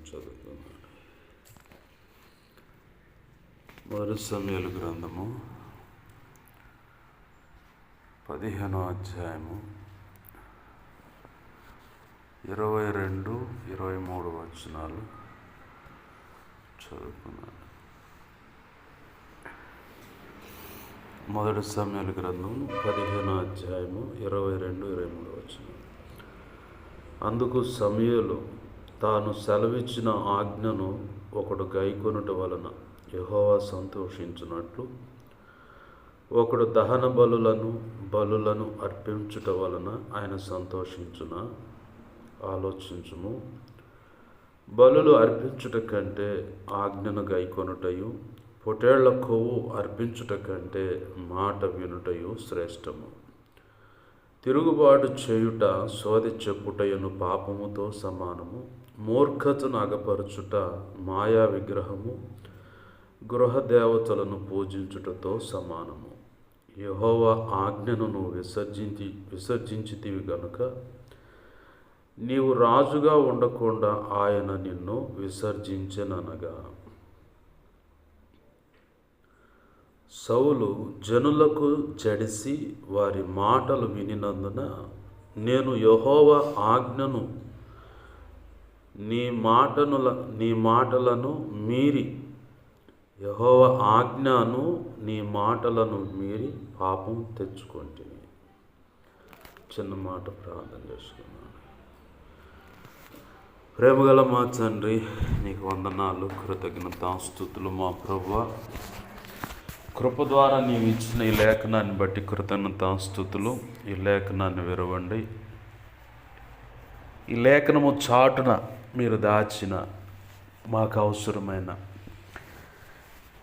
చదువుతున్నాను. మొదటి సమూయేలు గ్రంథము 15వ అధ్యాయము 22, 23 వచనాలు చదువుకున్నాను. మొదటి సమూయేలు గ్రంథం 15వ అధ్యాయము 22, 23 వచనాలు. అందుకు సమూయేలు తాను సెలవిచ్చిన ఆజ్ఞను ఒకడు గైకొనుట వలన యెహోవా సంతోషించున్నట్లు ఒకడు దహన బలులను అర్పించుట వలన ఆయన సంతోషించున ఆలోచించుము. బలులు అర్పించుట కంటే ఆజ్ఞను గైకొనుటయు, పొటేళ్ల కొవ్వు అర్పించుట కంటే మాట వినుటయు శ్రేష్టము. తిరుగుబాటు చేయుట సోదె చెప్పుటయును పాపముతో సమానము. మూర్ఖతను అగపరచుట మాయా విగ్రహము గృహదేవతలను పూజించుటతో సమానము. యెహోవా ఆజ్ఞను నువ్వు విసర్జించితివి గనుక నీవు రాజుగా ఉండకుండా ఆయన నిన్ను విసర్జించెననగా. సౌలు జనులకు జడిసి వారి మాటలు వినినందున నేను యెహోవా ఆజ్ఞను నీ మాటలను మీరి పాపం తెచ్చుకొంటిని. చిన్న మాట ప్రార్థన చేసుకున్నాను. ప్రేమగల మా తండ్రి, నీకు వందనాలు, కృతజ్ఞతాస్తుతులు. మా ప్రభువా, కృప ద్వారా నీవు ఇచ్చిన ఈ లేఖనాన్ని బట్టి కృతజ్ఞతాస్తుతులు. ఈ లేఖనాన్ని విరవండి. ఈ లేఖనము చాటున మీరు దాచిన మాకు అవసరమైన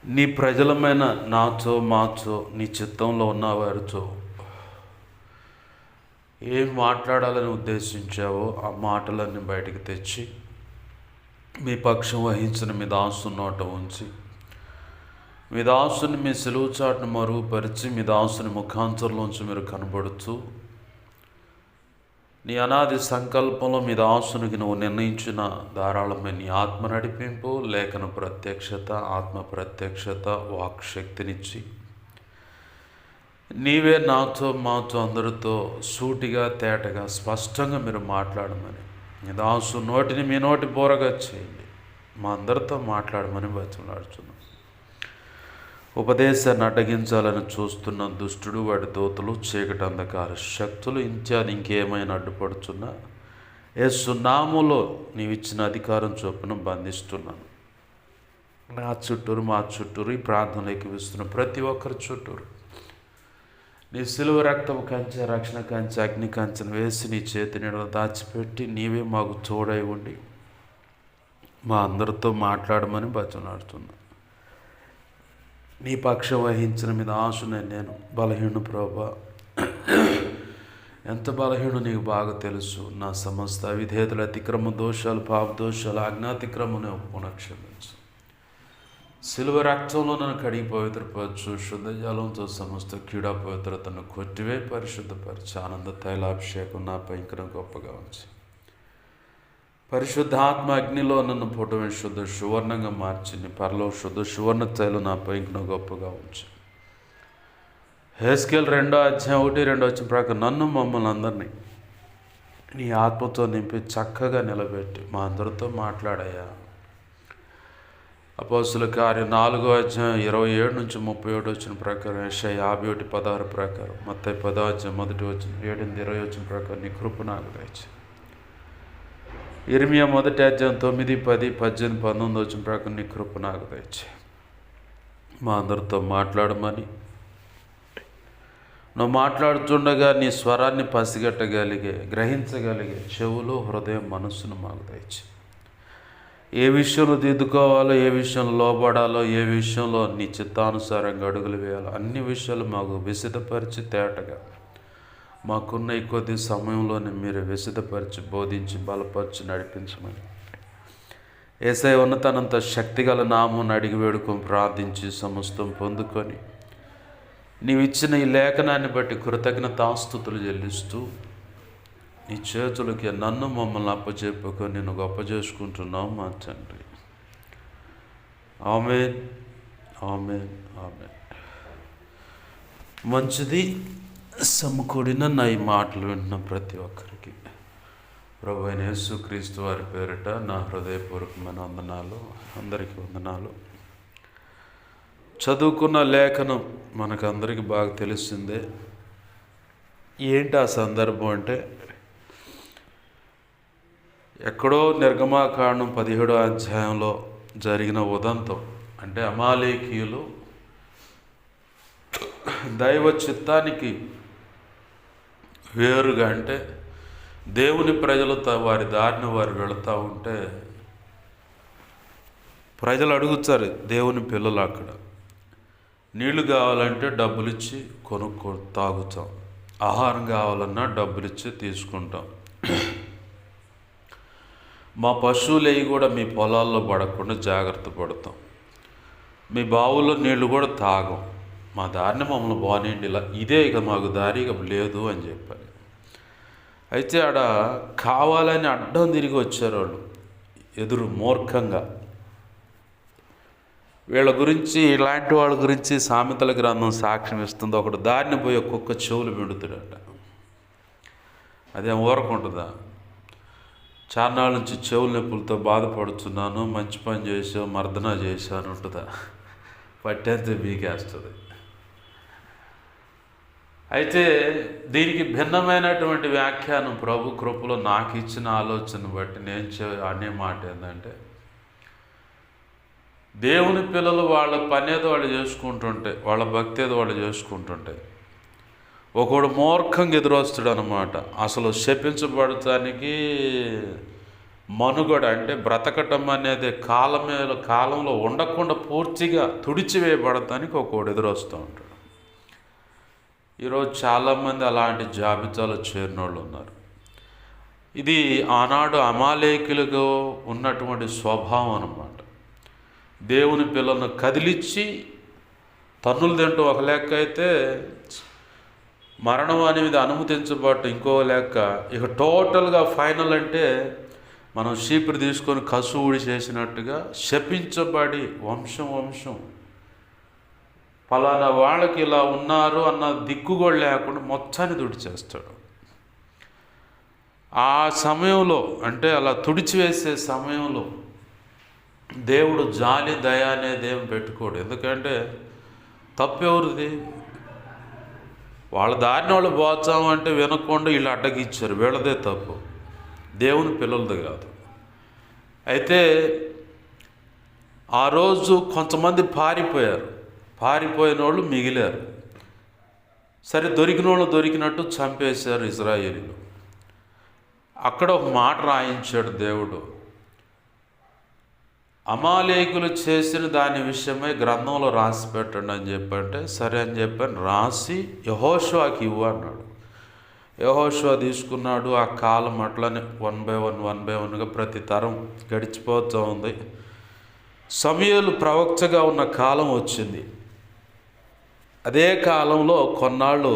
నీ ప్రజలమైన నాతో మాతో నీ చిత్తంలో ఉన్న వారితో ఏం మాట్లాడాలని ఉద్దేశించావో ఆ మాటలన్నీ బయటికి తెచ్చి మీ పక్షం వహించిన మీ దాసు నోట ఉంచి, మీ దాసుని మీ సెలవు చాటును మరుగుపరిచి, మీ దాసుని ముఖాంతరంలోంచి మీరు కనబడుతూ నీ అనాది సంకల్పంలో మీ దాసునికి నువ్వు నిర్ణయించిన ధారాళమైన నీ ఆత్మ నడిపింపు, లేఖన ప్రత్యక్షత, ఆత్మ ప్రత్యక్షత, వాక్శక్తినిచ్చి నీవే నాతో మాతో అందరితో సూటిగా తేటగా స్పష్టంగా మీరు మాట్లాడమని, మీ దాసు నోటిని మీ నోటి బోరగా చేయండి. మా అందరితో మాట్లాడమని బతిమలాడుతున్నాం. ఉపదేశాన్ని అడ్డగించాలని చూస్తున్న దుష్టుడు, వాడి దూతలు, చీకటి అంధకార శక్తులు ఇత్యాది ఇంకేమైనా అడ్డుపడుతున్నా యేసు నామములో నీవిచ్చిన అధికారం చొప్పున బంధిస్తున్నాను. నా చుట్టూరు, మా చుట్టూరు, ఈ ప్రార్థనలోకి విస్తున్న ప్రతి ఒక్కరి చుట్టూరు నీ సిలువ రక్తము కంచె, రక్షణ కంచె, అగ్ని కంచెను వేసి నీ చేతి నీడలో దాచిపెట్టి నీవే మాకు తోడై ఉండి మా అందరితో మాట్లాడమని బతిమలాడుతున్నా. నీ పక్షం వహించిన మీద ఆశనే నేను బలహీను ప్రభా. ఎంత బలహీను నీకు బాగా తెలుసు. నా సమస్త అవిధేయతలు, అతిక్రమ దోషాలు, పాప దోషాలు, అజ్ఞాతిక్రమను పునఃక్షమించు. సిలువ రక్తంలో నన్ను కడిగి పవిత్రపరచు. శుద్ధ జలంతో సమస్త క్రీడా పవిత్రతను కొట్టివే పరిశుద్ధపరిచి ఆనంద తైలాభిషేకం నాపై ఇంకా గొప్పగా ఉంచి పరిశుద్ధాత్మ అగ్నిలో నన్ను పుటమే శుద్ధ సువర్ణంగా మార్చి నీ పరలో శుద్ధ సువర్ణ తైలు నాపై ఇంకా గొప్పగా ఉంచి. హెస్కేల్ 2వ అధ్యాయం 1-2 వచ్చిన ప్రకారం నన్ను మమ్మల్ని అందరినీ నీ ఆత్మతో నింపి చక్కగా నిలబెట్టి మా అందరితో మాట్లాడాయా. అపోస్తుల కార్యం 4వ అధ్యాయం 27-37 వచ్చిన ప్రకారం, యెషయా 51:16 ప్రకారం, మత్తయి 10వ అధ్యాయం 1 వచ్చిన 7-20 వచ్చిన ప్రకారం నీ కృప నాకు దయచేయి. ఇర్మియా 1వ అధ్యాయం 9, 10, 18, 19 వచ్చిన ప్రకారం నీ కృప నాకు దయచేయి. మా అందరితో మాట్లాడమని, నువ్వు మాట్లాడుతుండగా నీ స్వరాన్ని పసిగట్టగలిగే, గ్రహించగలిగే చెవులు, హృదయం, మనస్సును మాకు దయచేయి. ఏ విషయంలో దిద్దుకోవాలో, ఏ విషయంలో లోబడాలో, ఏ విషయంలో నీ చిత్తానుసారంగా అడుగులు వేయాలో అన్ని విషయాలు మాకు విశదపరిచి తేటగా మాకున్న ఈ కొద్ది సమయంలోనే మీరు విశదపరిచి, బోధించి, బలపరిచి నడిపించమని యేసయ్య ఉన్నతనంత శక్తిగల నామమును అడిగి వేడుకొని ప్రార్థించి సమస్తం పొందుకొని నీవిచ్చిన ఈ లేఖనాన్ని బట్టి కృతజ్ఞతాస్తుతులు చెల్లిస్తూ నీ చేతులకి నన్ను మమ్మల్ని అప్పచెప్పుకొని నేను గొప్ప చేసుకుంటున్నావు మా తండ్రి. ఆమేన్, ఆమేన్, ఆమేన్. మంచిది. సమకూడిన నా ఈ మాటలు వింటున్న ప్రతి ఒక్కరికి ప్రభు అయిన యేసుక్రీస్తు వారి పేరిట నా హృదయపూర్వకమైన వందనాలు. అందరికీ వందనాలు. చదువుకున్న లేఖనం మనకందరికీ బాగా తెలిసిందే. ఏంటి ఆ సందర్భం అంటే, ఎక్కడో నిర్గమాకాండం 17వ అధ్యాయంలో జరిగిన ఉదంతం. అంటే అమాలేకీయులు దైవ చిత్తానికి వేరుగా, అంటే దేవుని ప్రజలు వారి దారిని వారు వెళుతూ ఉంటే ప్రజలు అడుగుతారు, దేవుని పిల్లలు అక్కడ నీళ్లు కావాలంటే డబ్బులు ఇచ్చి కొనుక్కో తాగుతాం, ఆహారం కావాలన్నా డబ్బులు ఇచ్చి తీసుకుంటాం, మా పశువులు అవి కూడా మీ పొలాల్లో పడకుండా జాగ్రత్త పడతాం, మీ బావుల్లో నీళ్లు కూడా తాగం, మా దారిని మమ్మల్ని బానేయండి, ఇలా ఇదే ఇక మాకు దారి ఇక లేదు అని చెప్పారు. అయితే ఆడ కావాలని అడ్డం తిరిగి వచ్చారు వాళ్ళు, ఎదురు మూర్ఖంగా. వీళ్ళ గురించి, ఇలాంటి వాళ్ళ గురించి సామెతల గ్రంథం సాక్ష్యం ఇస్తుంది. ఒకడు దారిని పోయి ఒక్కొక్క చెవులు పిండుతాడట. అదేం ఊరకుంటుందా? చార్నాళ్ళ నుంచి చెవుల నొప్పులతో బాధపడుతున్నాను, మంచి పని చేసావు, మర్దన చేశాను ఉంటుందా? పట్టేంత బీకేస్తుంది. అయితే దీనికి భిన్నమైనటువంటి వ్యాఖ్యానం ప్రభు కృపలో నాకు ఇచ్చిన ఆలోచన బట్టి నేను అనే మాట ఏంటంటే, దేవుని పిల్లలు వాళ్ళ పని ఏదో వాళ్ళు చేసుకుంటుంటే, వాళ్ళ భక్తి ఏదో వాళ్ళు చేసుకుంటుంటే ఒకడు మూర్ఖంగా ఎదురొస్తాడు అనమాట. అసలు శపించబడటానికి మనుగడ, అంటే బ్రతకటం అనేది కాలంలో ఉండకుండా పూర్తిగా తుడిచివేయబడటానికి ఒకడు ఎదురొస్తూ ఉంటాడు. ఈరోజు చాలామంది అలాంటి జాబితాలో చేరిన వాళ్ళు ఉన్నారు. ఇది ఆనాడు అమాలేకులుగా ఉన్నటువంటి స్వభావం అన్నమాట. దేవుని పిల్లలను కదిలిచ్చి తన్నులు తింటూ ఒక లెక్క అయితే, మరణం అనేది అనుమతించబట్టు ఇంకో లెక్క. ఇక టోటల్గా ఫైనల్ అంటే మనం చీపురు తీసుకొని కసువుడి చేసినట్టుగా శపించబడి వంశం ఫలానా వాళ్ళకి ఇలా ఉన్నారు అన్న దిక్కుగోడు లేకుండా మొత్తాన్ని తుడిచేస్తాడు. ఆ సమయంలో, అంటే అలా తుడిచివేసే సమయంలో దేవుడు జాలి దయ అనేది ఏం పెట్టుకోడు. ఎందుకంటే తప్పెవరిది? వాళ్ళ దారిని వాళ్ళు పోతామంటే వినకుండా వీళ్ళు అడ్డగిచ్చారు, వీళ్ళదే తప్పు, దేవుని పిల్లలది కాదు. అయితే ఆ రోజు కొంతమంది పారిపోయిన వాళ్ళు మిగిలారు. సరే, దొరికిన వాళ్ళు దొరికినట్టు చంపేశారు ఇజ్రాయేలీలు. అక్కడ ఒక మాట రాయించాడు దేవుడు, అమాలేకులు చేసిన దాని విషయమై గ్రంథంలో రాసి పెట్టండి అని చెప్పంటే, సరే అని చెప్పాను, రాసి యెహోషువకి ఇవ్వు అన్నాడు. యెహోషువ తీసుకున్నాడు. ఆ కాలం అట్లనే 1 by 1గా ప్రతి తరం గడిచిపోతూ ఉంది. సమూయేలు ప్రవక్తగా ఉన్న కాలం వచ్చింది. అదే కాలంలో కొన్నాళ్ళు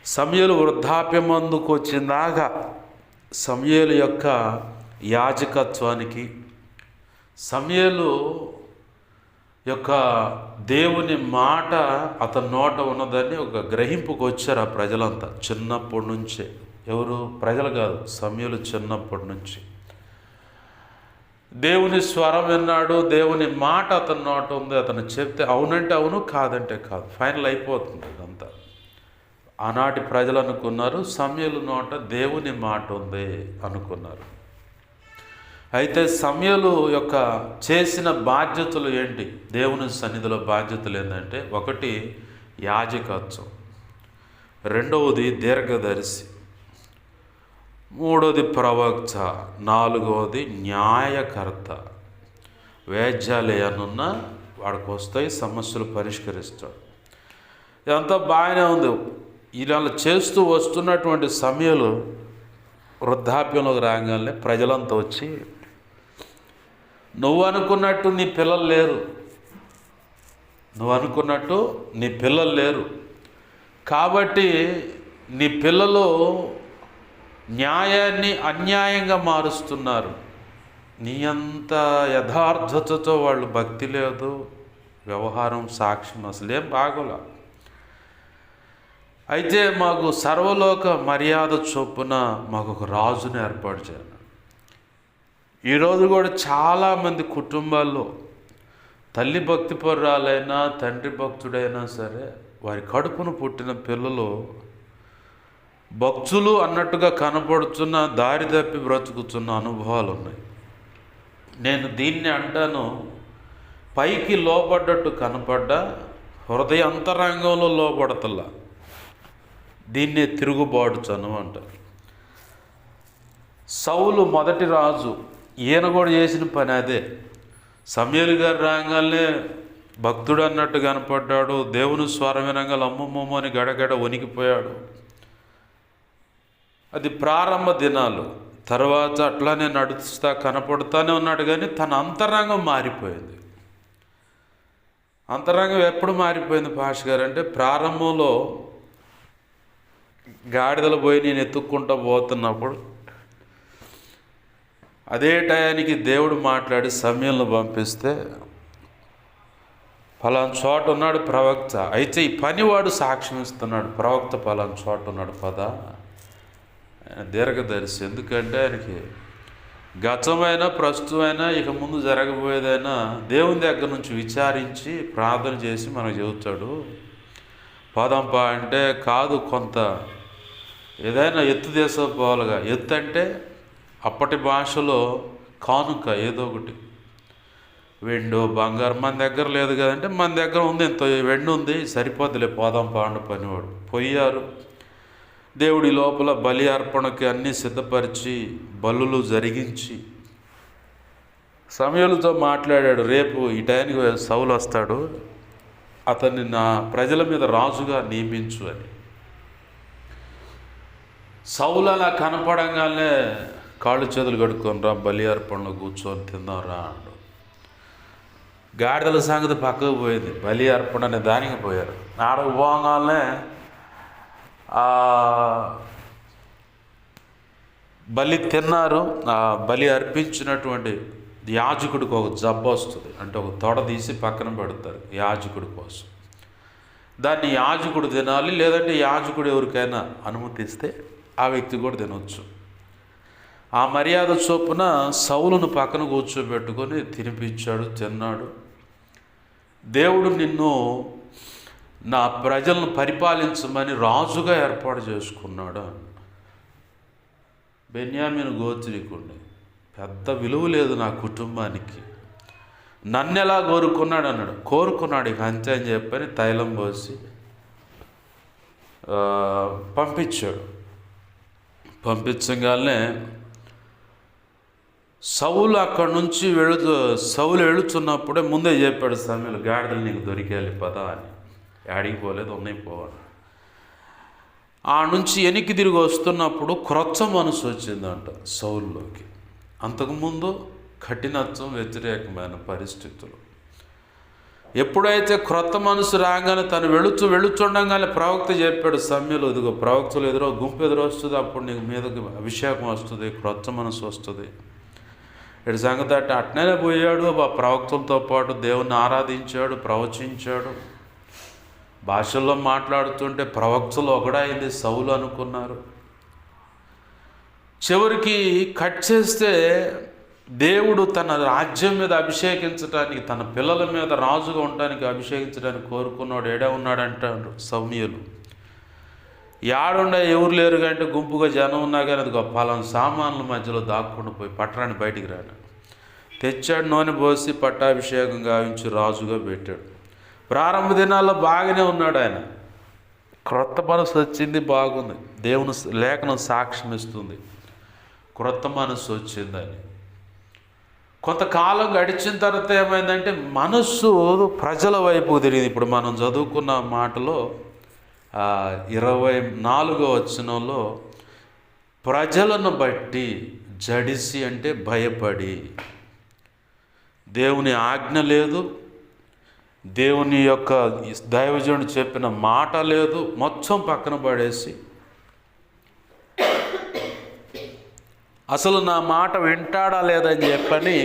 సమూయేలు వృద్ధాప్యమందుకు వచ్చిందాకా సమూయేలు యొక్క యాజకత్వానికి, సమూయేలు యొక్క దేవుని మాట అతని నోట ఉన్నదని ఒక గ్రహింపుకు వచ్చారు ఆ ప్రజలంతా చిన్నప్పటి నుంచే. ఎవరు? ప్రజలు కాదు, సమూయేలు చిన్నప్పటి నుంచి దేవుని స్వరం విన్నాడు, దేవుని మాట అతని నోట ఉంది. అతను చెప్తే అవునంటే అవును, కాదంటే కాదు, ఫైనల్ అయిపోతుంది అదంతా. ఆనాటి ప్రజలు అనుకున్నారు సమూయేలు నోట దేవుని మాట ఉంది అనుకున్నారు. అయితే సమూయేలు యొక్క చేసిన బాధ్యతలు ఏంటి? దేవుని సన్నిధిలో బాధ్యతలు ఏంటంటే, ఒకటి యాజకత్వం, రెండవది దీర్ఘదర్శి, మూడవది ప్రవక్త, నాలుగవది న్యాయకర్త. వేద్యాలు ఏమన్నా వాడికి వస్తాయి, సమస్యలు పరిష్కరిస్తాడు. ఇదంతా బాగానే ఉంది. ఇలా చేస్తూ వస్తున్నటువంటి సమూయేలు వృద్ధాప్యంలోకి రాగానే ప్రజలంతా వచ్చి, నువ్వు అనుకున్నట్టు నీ పిల్లలు లేరు, కాబట్టి నీ పిల్లలు న్యాయాన్ని అన్యాయంగా మారుస్తున్నారు. నీ అంత యథార్థతతో వాళ్ళు భక్తి లేదు, వ్యవహారం, సాక్ష్యం అసలేం బాగోలా. అయితే మాకు సర్వలోక మర్యాద చొప్పున మాకు ఒక రాజుని ఏర్పాటు చేయాలి. ఈరోజు కూడా చాలామంది కుటుంబాల్లో తల్లి భక్తిపరురాలైనా తండ్రి భక్తుడైనా సరే వారి కడుపును పుట్టిన పిల్లలు భక్తులు అన్నట్టుగా కనపడుతున్న దారి తప్పి బ్రతుకుతున్న అనుభవాలు ఉన్నాయి. నేను దీన్ని అంటాను, పైకి లోపడ్డట్టు కనపడ్డా హృదయ అంతరంగంలో లోపడతల్లా. దీన్నే తిరుగుబాటుతనం అంటారు. సౌలు మొదటి రాజు, ఈయన కూడా చేసిన పని అదే. సమూయేలు గారు రాగానే భక్తుడు అన్నట్టు కనపడ్డాడు. దేవుని స్వరం వినంగా అమ్మమ్మమ్మ అని గడగడ వణికిపోయాడు. అది ప్రారంభ దినాలు. తర్వాత అట్లానే నడుస్తా కనపడుతూనే ఉన్నాడు, కానీ తన అంతరంగం మారిపోయింది. అంతరంగం ఎప్పుడు మారిపోయింది పాష గారు అంటే, ప్రారంభంలో గాడిదలు పోయి నేను ఎత్తుక్కుంటూ పోతున్నప్పుడు అదే టయానికి దేవుడు మాట్లాడి సమూయేలును పంపిస్తే, పలానా చోట ఉన్నాడు ప్రవక్త, అయితే ఈ పనివాడు సాక్ష్యం ఇస్తున్నాడు, ప్రవక్త పలానా చోట ఉన్నాడు పద. దీర్ఘదర్శి, ఎందుకంటే ఆయనకి గతమైన ప్రస్తుతమైన ఇక ముందు జరగబోయేదైనా దేవుని దగ్గర నుంచి విచారించి ప్రార్థన చేసి మనకు చెబుతాడు. పదంపా అంటే కాదు, కొంత ఏదైనా ఎత్తు తీసుకోవాలిగా. ఎత్తు అంటే అప్పటి భాషలో కానుక, ఏదో ఒకటి వెండు బంగారం. మన దగ్గర లేదు కదంటే, మన దగ్గర ఉంది, ఎంతో వెండి ఉంది, సరిపోద్దులే పోదాం పాండు పనివాడు. పోయారు. దేవుడి లోపల బలి అర్పణకి అన్నీ సిద్ధపరిచి బలులు జరిగించి సమూయేలుతో మాట్లాడాడు, రేపు ఈ టైంకి సౌలు వస్తాడు, అతన్ని నా ప్రజల మీద రాజుగా నియమించు అని. సౌలు అలా కనపడంగానే కాళ్ళు చేతులు కడుక్కొని రా, బలి అర్పణలో కూర్చొని తిందాంరా అన్నాడు. గాడిదల సంగతి పక్కకు పోయింది, బలి అర్పణ అనే దానికి పోయారు. ఆడకు పోగానే బలి తిన్నారు. ఆ బలి అర్పించినటువంటి యాజకుడికి ఒక జబ్బు వస్తుంది, అంటే ఒక తొడ తీసి పక్కన పెడతారు యాజకుడి కోసం. దాన్ని యాజకుడు తినాలి, లేదంటే యాజకుడు ఎవరికైనా అనుమతిస్తే ఆ వ్యక్తి కూడా తినవచ్చు. ఆ మర్యాద చొప్పున సౌలును పక్కన కూర్చోబెట్టుకొని తినిపించాడు, తిన్నాడు. దేవుడు నిన్ను నా ప్రజలను పరిపాలించమని రాజుగా ఏర్పాటు చేసుకున్నాడు. బెన్యామీను గోత్రీకుడిని, పెద్ద విలువ లేదు నా కుటుంబానికి, నన్ను ఎలా కోరుకున్నాడు అన్నాడు. కోరుకున్నాడు, ఇక అంతే అని చెప్పని తైలం పోసి పంపించాడు. పంపించగానే సౌలు అక్కడి నుంచి సౌలు వెళుతున్నప్పుడే ముందే చెప్పాడు సమూయేలు, గాడిదలు నీకు దొరికేయాలి పద అని. యాడికి పోలేదు, ఉన్నాయి పోవాలి. ఆ నుంచి వెనక్కి తిరిగి వస్తున్నప్పుడు క్రొత్త మనసు వచ్చిందంట సౌలులోకి. అంతకుముందు కఠినత్వం, వ్యతిరేకమైన పరిస్థితులు. ఎప్పుడైతే క్రొత్త మనసు రాగానే తను వెళుతుండగానే ప్రవక్త చెప్పాడు సమూయేలు, ఇదిగో ప్రవక్తలు గుంపు ఎదురొస్తుంది, అప్పుడు నీకు మీదకి అభిషేకం వస్తుంది, క్రొత్త మనసు వస్తుంది. ఇటు సంగతి అట్నే పోయాడు. ఆ ప్రవక్తలతో పాటు దేవుణ్ణి ఆరాధించాడు, ప్రవచించాడు. భాషల్లో మాట్లాడుతుంటే ప్రవక్తలు ఒకడైంది సౌలు అనుకున్నారు. చివరికి కట్ చేస్తే దేవుడు తన రాజ్యం మీద అభిషేకించడానికి, తన పిల్లల మీద రాజుగా ఉండడానికి అభిషేకించడానికి కోరుకున్నాడు. ఏడా ఉన్నాడంటాడు సమూయేలు. యాడుండ ఎవరు లేరు కంటే గుంపుగా జనం ఉన్నా కానీ అది పలానా సామాన్ల మధ్యలో దాక్కుండా పోయి పట్టరాన్ని బయటికి రాడు. తెచ్చాడు, నూనె పోసి పట్టాభిషేకం గావించి రాజుగా పెట్టాడు. ప్రారంభ దినాల్లో బాగానే ఉన్నాడు ఆయన. క్రొత్త మనసు వచ్చింది, బాగుంది. దేవుని లేఖనం సాక్ష్యం ఇస్తుంది, క్రొత్త మనసు వచ్చిందని. కొంతకాలం గడిచిన తర్వాత ఏమైందంటే మనస్సు ప్రజల వైపు తిరిగింది. ఇప్పుడు మనం చదువుకున్న మాటలో 24వ వచనంలో ప్రజలను బట్టి జడిసి అంటే భయపడి, దేవుని ఆజ్ఞ లేదు, దేవుని యొక్క దైవజనుడు చెప్పిన మాట లేదు, మొత్తం పక్కన పడేసి అసలు నా మాట వింటాడా లేదని చెప్పని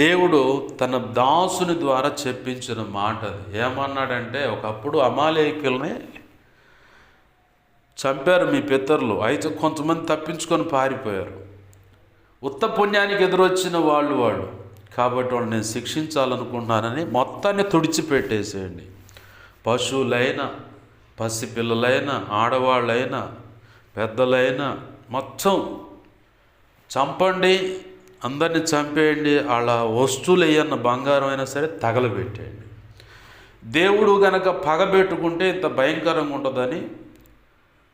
దేవుడు తన దాసుని ద్వారా చెప్పించిన మాట అది. ఏమన్నాడంటే, ఒకప్పుడు అమాలేకుల్ని చంపారు మీ పితరులు, అయితే కొంతమంది తప్పించుకొని పారిపోయారు. ఉత్త పుణ్యానికి ఎదురొచ్చిన వాళ్ళు కాబట్టి వాళ్ళు నేను శిక్షించాలనుకుంటున్నానని మొత్తాన్ని తుడిచిపెట్టేసేయండి. పశువులైనా, పసిపిల్లలైనా, ఆడవాళ్ళైనా, పెద్దలైనా మొత్తం చంపండి, అందరిని చంపేయండి. వాళ్ళ వస్తువులు ఏమన్నా బంగారం అయినా సరే తగలబెట్టేయండి. దేవుడు గనక పగబెట్టుకుంటే ఇంత భయంకరంగా ఉంటుందని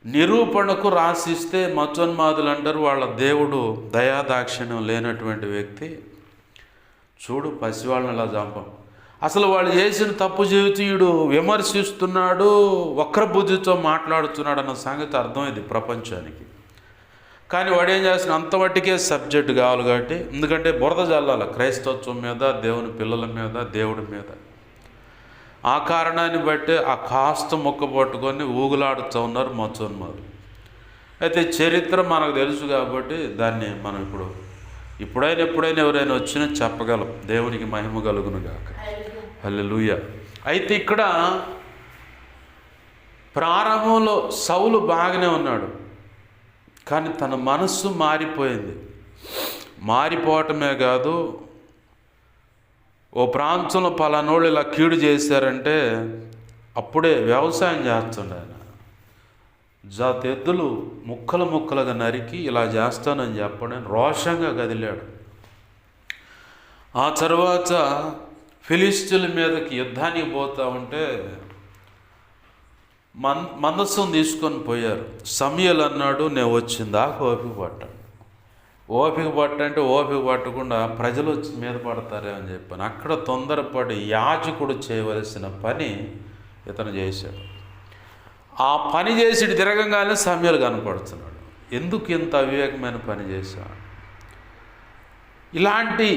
నిరూపణకు రాసిస్తే మచ్చోన్మాదులు అంటారు వాళ్ళ దేవుడు దయాదాక్షిణ్యం లేనటువంటి వ్యక్తి. చూడు పసివాళ్ళని అలా చంపం. అసలు వాళ్ళు చేసిన తప్పు జీవితీయుడు విమర్శిస్తున్నాడు, వక్రబుద్ధితో మాట్లాడుతున్నాడు అన్న సంగతి అర్థమైంది ప్రపంచానికి. కానీ వాడు ఏం చేస్తున్నా, అంతమట్టికే సబ్జెక్ట్ కావాలి కాబట్టి, ఎందుకంటే బురద జల్లాల క్రైస్తవత్వం మీద, దేవుని పిల్లల మీద, దేవుడి మీద. ఆ కారణాన్ని బట్టి ఆ కాస్త మొక్క పట్టుకొని ఊగులాడుతూ ఉన్నారు మచ్చోన్మాదులు. అయితే చరిత్ర మనకు తెలుసు కాబట్టి దాన్ని మనం ఎప్పుడైనా ఎవరైనా వచ్చినా చెప్పగలం. దేవునికి మహిమ కలుగును గాక. హల్లెలూయా. అయితే ఇక్కడ ప్రారంభంలో సౌలు బాగానే ఉన్నాడు, కానీ తన మనస్సు మారిపోయింది. మారిపోవటమే కాదు, ఓ ప్రాంతంలో పలానోళ్ళు ఇలా కీడు చేశారంటే అప్పుడే వ్యవసాయం చేస్తుండే ఆయన. జాతి ఎద్దులు ముక్కలుగా నరికి ఇలా చేస్తానని చెప్పడం రోషంగా కదిలాడు. ఆ తర్వాత ఫిలిష్తీయుల మీదకి యుద్ధానికి పోతూ ఉంటే మందస్సం తీసుకొని పోయారు. సమూయేలు అన్నాడు, నేను వచ్చిందాకా ఓపిక పట్టాడు. ఓపిక పట్టకుండా ప్రజలు వచ్చి మీద పడతారే అని చెప్పాను. అక్కడ తొందరపడి యాజకుడు చేయవలసిన పని ఇతను చేశాడు. ఆ పని చేసి తిరగంగానే సమూయేలు కనపడుతున్నాడు. ఎందుకు ఇంత అవివేకమైన పని చేశాడు? ఇలాంటి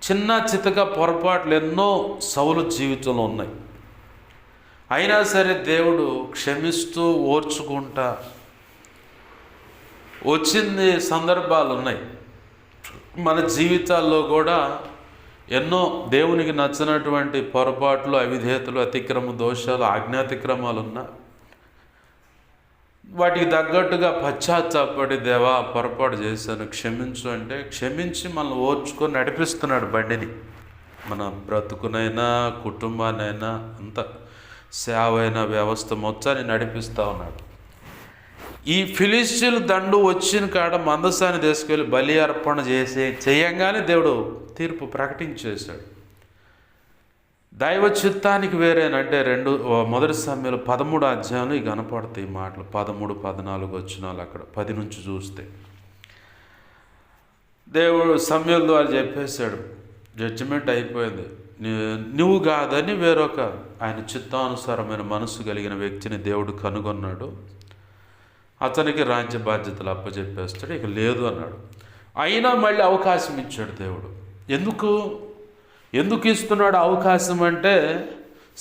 చిన్న చితక పొరపాట్లు ఎన్నో సౌలు జీవితంలో ఉన్నాయి. అయినా సరే దేవుడు క్షమిస్తూ ఓర్చుకుంటా వచ్చింది సందర్భాలు ఉన్నాయి. మన జీవితాల్లో కూడా ఎన్నో దేవునికి నచ్చినటువంటి పొరపాట్లు, అవిధేయతలు, అతిక్రమ దోషాలు, ఆజ్ఞాతిక్రమాలు ఉన్నా వాటికి తగ్గట్టుగా పశ్చాత్తాపడి, దేవా పొరపాటు చేశాను క్షమించు అంటే క్షమించి మనల్ని ఓర్చుకొని నడిపిస్తున్నాడు బండిని. మన బ్రతుకునైనా, కుటుంబాన్నైనా, అంత సేవైన వ్యవస్థ మొత్తాన్ని నడిపిస్తూ ఉన్నాడు. ఈ ఫిలిష్తీయుల దండు వచ్చిన కాడ మందసాన్ని తీసుకెళ్ళి బలి అర్పణ చేయంగానే దేవుడు తీర్పు ప్రకటించేశాడు. దైవ చిత్తానికి వేరేనంటే 1 సమూయేలు 13 అధ్యాయంలో ఇవి కనపడతాయి మాటలు. 13, 14 వచనాలు అక్కడ 10 నుంచి చూస్తే దేవుడు సమూయేలు ద్వారా చెప్పేశాడు, జడ్జిమెంట్ అయిపోయింది. నువ్వు కాదని వేరొక ఆయన చిత్తానుసారమైన మనసు కలిగిన వ్యక్తిని దేవుడు కనుగొన్నాడు. అతనికి రాజ్య బాధ్యతలు అప్పచెప్పేస్తాడు, ఇక లేదు అన్నాడు. అయినా మళ్ళీ అవకాశం ఇచ్చాడు దేవుడు. ఎందుకు ఇస్తున్నాడు అవకాశం అంటే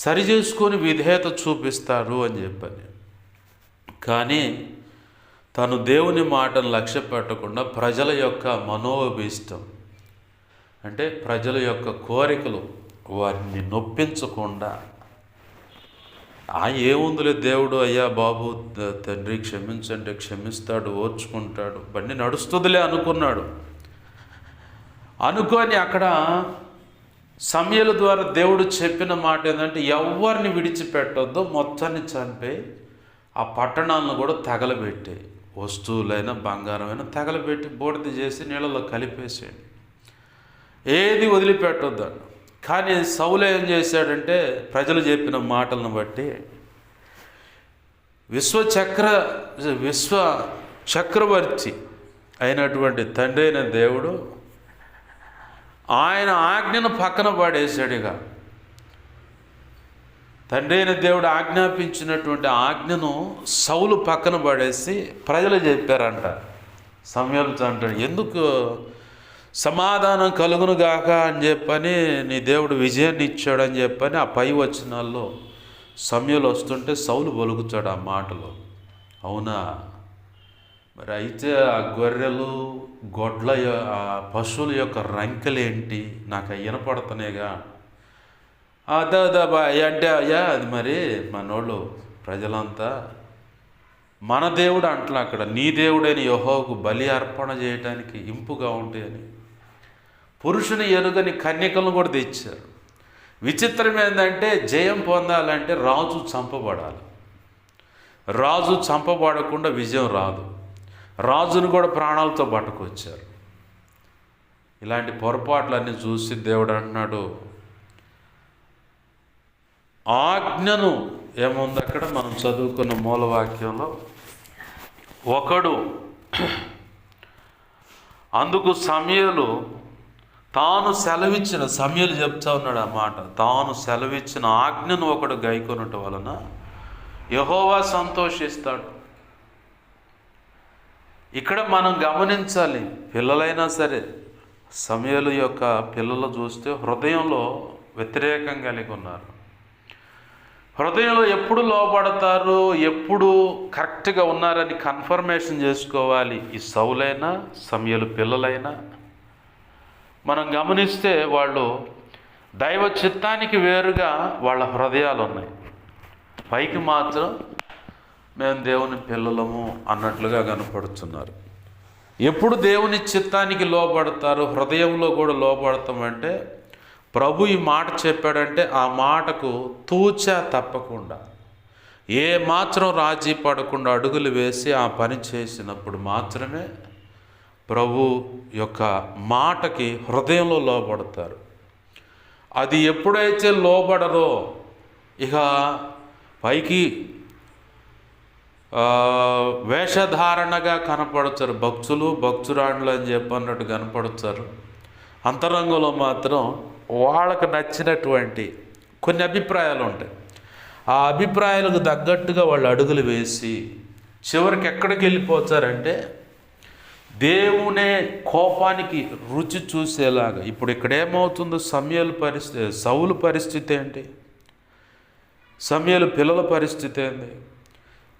సరి చేసుకొని విధేయత చూపిస్తాడు అని చెప్పని. కానీ తను దేవుని మాటను లక్ష్య పెట్టకుండా ప్రజల యొక్క మనోభీష్టం అంటే ప్రజల యొక్క కోరికలు వారిని నొప్పించకుండా, ఏముందిలే దేవుడు, అయ్యా బాబు తండ్రి క్షమించంటే క్షమిస్తాడు, ఓర్చుకుంటాడు, బండి నడుస్తుందిలే అనుకొని అక్కడ సమూయేలు ద్వారా దేవుడు చెప్పిన మాట ఏంటంటే ఎవరిని విడిచిపెట్టొద్దో మొత్తాన్ని చంపే, ఆ పట్టణాలను కూడా తగలబెట్టే, వస్తువులైనా బంగారమైనా తగలబెట్టి బూడిద చేసి నీళ్ళలో కలిపేసేయండి, ఏది వదిలిపెట్టొద్దాడు. కానీ సౌలు ఏం చేశాడంటే ప్రజలు చెప్పిన మాటలను బట్టి విశ్వ చక్రవర్తి అయినటువంటి తండ్రి అయిన దేవుడు ఆయన ఆజ్ఞను పక్కన పడేశాడు. ఇక తండ్రి అయిన దేవుడు ఆజ్ఞాపించినటువంటి ఆజ్ఞను సౌలు పక్కన పడేసి ప్రజలు చెప్పారంట. సమూయేలుతో అంటాడు, ఎందుకు సమాధానం కలుగును గాక అని చెప్పని నీ దేవుడు విజయాన్ని ఇచ్చాడని చెప్పని ఆ పై వచనాల్లో సమూయేలు వస్తుంటే సౌలు పలుకుతాడు ఆ మాటలో, అవునా మరి అయితే ఆ గొర్రెలు గొడ్ల ఆ పశువుల యొక్క రంకెలేంటి నాకు అవి వినపడుతున్నాయిగా. అదే అంటే అయ్యా అది మరి మనోళ్ళు ప్రజలంతా మన దేవుడు అంటలా అక్కడ, నీ దేవుడైన యెహోవాకు బలి అర్పణ చేయడానికి ఇంపుగా ఉంటాయని పురుషుని ఎరుగని కన్యకలను కూడా తెచ్చారు. విచిత్రం ఏంటంటే జయం పొందాలంటే రాజు చంపబడాలి. రాజు చంపబడకుండా విజయం రాదు. రాజును కూడా ప్రాణాలతో పట్టుకొచ్చారు. ఇలాంటి పొరపాట్లన్నీ చూసి దేవుడు అంటున్నాడు, ఆజ్ఞను ఏముంది అక్కడ మనం చదువుకున్న మూలవాక్యంలో, ఒకడు అందుకు సమూయేలు తాను సెలవిచ్చిన, సమూయేలు చెప్తా ఉన్నాడు ఆ మాట, తాను సెలవిచ్చిన ఆజ్ఞను ఒకడు గైకొనటం వలన యెహోవా సంతోషిస్తాడు. ఇక్కడ మనం గమనించాలి, పిల్లలైనా సరే సమూయేలు యొక్క పిల్లలు చూస్తే హృదయంలో వ్యతిరేకం కలిగి ఉన్నారు. హృదయంలో ఎప్పుడు లోబడతారు, ఎప్పుడు కరెక్ట్గా ఉన్నారని కన్ఫర్మేషన్ చేసుకోవాలి. ఈ సౌలైనా సమూయేలు పిల్లలైనా మనం గమనిస్తే వాళ్ళు దైవ చిత్తానికి వేరుగా వాళ్ళ హృదయాలు ఉన్నాయి. పైకి మాత్రం మేము దేవుని పిల్లలము అన్నట్లుగా కనపడుతున్నారు. ఎప్పుడు దేవుని చిత్తానికి లోబడతారు, హృదయంలో కూడా లోబడతామంటే ప్రభు ఈ మాట చెప్పాడంటే ఆ మాటకు తూచా తప్పకుండా ఏ మాత్రం రాజీ పడకుండా అడుగులు వేసి ఆ పని చేసినప్పుడు మాత్రమే ప్రభు యొక్క మాటకి హృదయంలో లోబడతారు. అది ఎప్పుడైతే లోబడరో ఇక పైకి వేషధారణగా కనపడతారు, భక్తులు భక్తురాండ్లు అని చెప్పన్నట్టు కనపడతారు. అంతరంగంలో మాత్రం వాళ్ళకు నచ్చినటువంటి కొన్ని అభిప్రాయాలు ఉంటాయి. ఆ అభిప్రాయాలకు తగ్గట్టుగా వాళ్ళు అడుగులు వేసి చివరికి ఎక్కడికి వెళ్ళిపోతారంటే దేవునే కోపానికి రుచి చూసేలాగా. ఇప్పుడు ఇక్కడ ఏమవుతుందో సమూయేలు పరిస్థితి, సౌలు పరిస్థితి ఏంటి, సమూయేలు పిల్లల పరిస్థితి ఏంటి?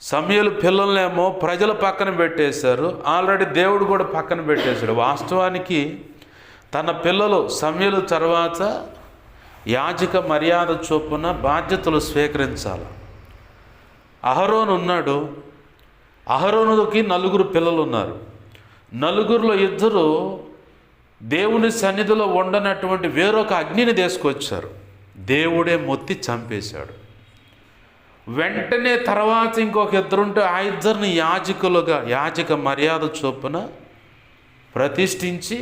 సమూయేలు పిల్లలనేమో ప్రజలు పక్కన పెట్టేశారు, ఆల్రెడీ దేవుడు కూడా పక్కన పెట్టేశాడు. వాస్తవానికి తన పిల్లలు సమూయేలు తర్వాత యాజక మర్యాద చొప్పున బాధ్యతలు స్వీకరించాలి. అహరోను ఉన్నాడు, అహరోనుకి 4 పిల్లలు ఉన్నారు. 4లో 2 దేవుని సన్నిధిలో ఉండనటువంటి వేరొక అగ్నిని తీసుకొచ్చారు. దేవుడే మొత్తి చంపేశాడు. వెంటనే తర్వాత ఇంకొక 2 ఉంటే ఆ 2 యాజకులుగా యాజక మర్యాద చొప్పున ప్రతిష్ఠించి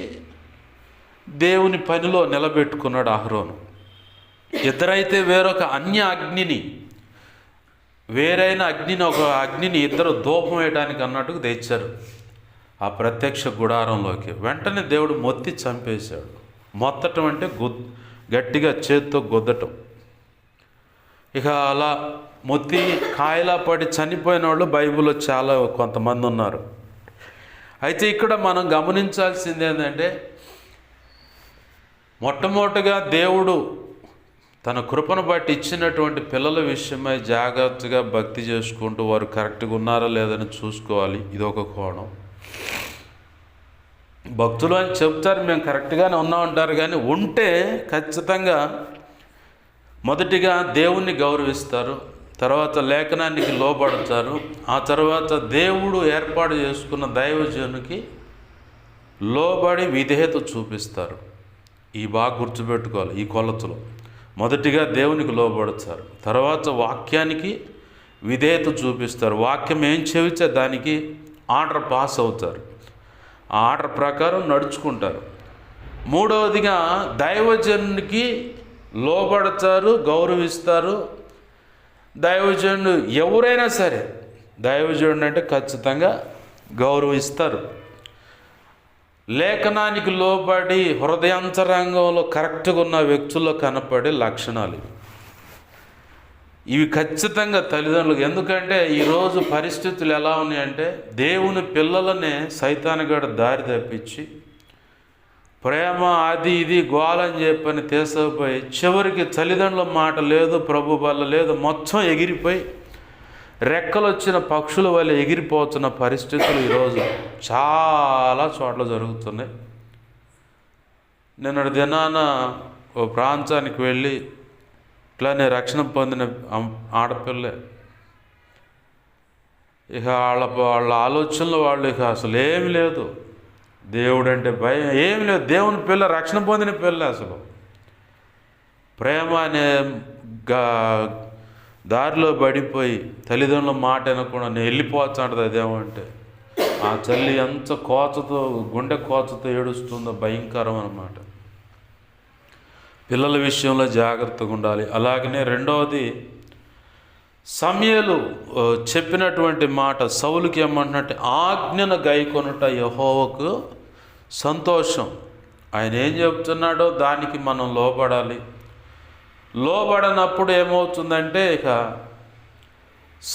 దేవుని పనిలో నిలబెట్టుకున్నాడు అహరోను. 2 అయితే వేరొక అన్య అగ్నిని, వేరైన అగ్నిని, ఒక అగ్నిని 2 ధూపం వేయడానికి అన్నట్టుగా తెచ్చారు ఆ ప్రత్యక్ష గుడారంలోకి. వెంటనే దేవుడు మొత్తి చంపేశాడు. మొత్తటం అంటే గట్టిగా చేత్తో గుద్దటం. ఇక అలా మొత్తి కాయలా పడి చనిపోయిన వాళ్ళు బైబిల్లో చాలా కొంతమంది ఉన్నారు. అయితే ఇక్కడ మనం గమనించాల్సింది ఏంటంటే, మొట్టమొదటిగా దేవుడు తన కృపను బట్టి ఇచ్చినటువంటి పిల్లల విషయమై జాగ్రత్తగా భక్తి చేసుకుంటూ వారు కరెక్ట్గా ఉన్నారా లేదని చూసుకోవాలి. ఇదొక కోణం. భక్తులు అని చెప్తారు, మేము కరెక్ట్గానే ఉన్నామంటారు, కానీ ఉంటే ఖచ్చితంగా మొదటిగా దేవుణ్ణి గౌరవిస్తారు, తర్వాత లేఖనానికి లోబడతారు, ఆ తర్వాత దేవుడు ఏర్పాటు చేసుకున్న దైవజనునికి లోబడి విధేయత చూపిస్తారు. ఈ బాగా గుర్తుపెట్టుకోవాలి. ఈ కొలతలో మొదటిగా దేవునికి లోబడతారు, తర్వాత వాక్యానికి విధేయత చూపిస్తారు, వాక్యం ఏం చెబితే దానికి ఆర్డర్ పాస్ అవుతారు, ఆ ఆర్డర్ ప్రకారం నడుచుకుంటారు. మూడవదిగా దైవజనునికి లోబడతారు, గౌరవిస్తారు. దైవజనుడు ఎవరైనా సరే దైవజనుడు అంటే ఖచ్చితంగా గౌరవిస్తారు. లేఖనానికి లోబడి హృదయాంతరంగంలో కరెక్ట్గా ఉన్న వ్యక్తుల్లో కనపడే లక్షణాలు ఇవి ఖచ్చితంగా తల్లిదండ్రులకు. ఎందుకంటే ఈరోజు పరిస్థితులు ఎలా ఉన్నాయంటే, దేవుని పిల్లలనే సైతానుగాడు దారి తప్పించి ప్రేమ అది ఇది గోలని చెప్పని తీసుకుపోయి చివరికి తల్లిదండ్రుల మాట లేదు, ప్రభు వల్ల లేదు, మొత్తం ఎగిరిపోయి రెక్కలు వచ్చిన పక్షుల వల్ల ఎగిరిపోతున్న పరిస్థితులు ఈరోజు చాలా చోట్ల జరుగుతున్నాయి. నిన్నటి దినాన ఓ ప్రాంతానికి వెళ్ళి ఇట్లానే రక్షణ పొందిన ఆడపిల్లే, ఇక వాళ్ళ ఆలోచనలు వాళ్ళు ఇక అసలు ఏమి లేదు, దేవుడు అంటే భయం ఏమి లేదు. దేవుని పిల్ల, రక్షణ పొందిన పిల్ల, అసలు ప్రేమ అనే దారిలో పడిపోయి తల్లిదండ్రుల మాట వినకుండా నేను వెళ్ళిపోతాంటది. అదేమంటే ఆ తల్లి ఎంత కోచతో, గుండె కోచతో ఏడుస్తుందో, భయంకరం అన్నమాట. పిల్లల విషయంలో జాగ్రత్తగా ఉండాలి. అలాగనే రెండవది, సమూయేలు చెప్పినటువంటి మాట సౌలుకి ఏమంటున్నట్టే, ఆజ్ఞను గైకొనుట యెహోవాకు సంతోషం. ఆయన ఏం చెప్తున్నాడో దానికి మనం లోబడాలి. లోబడనప్పుడు ఏమవుతుందంటే, ఇక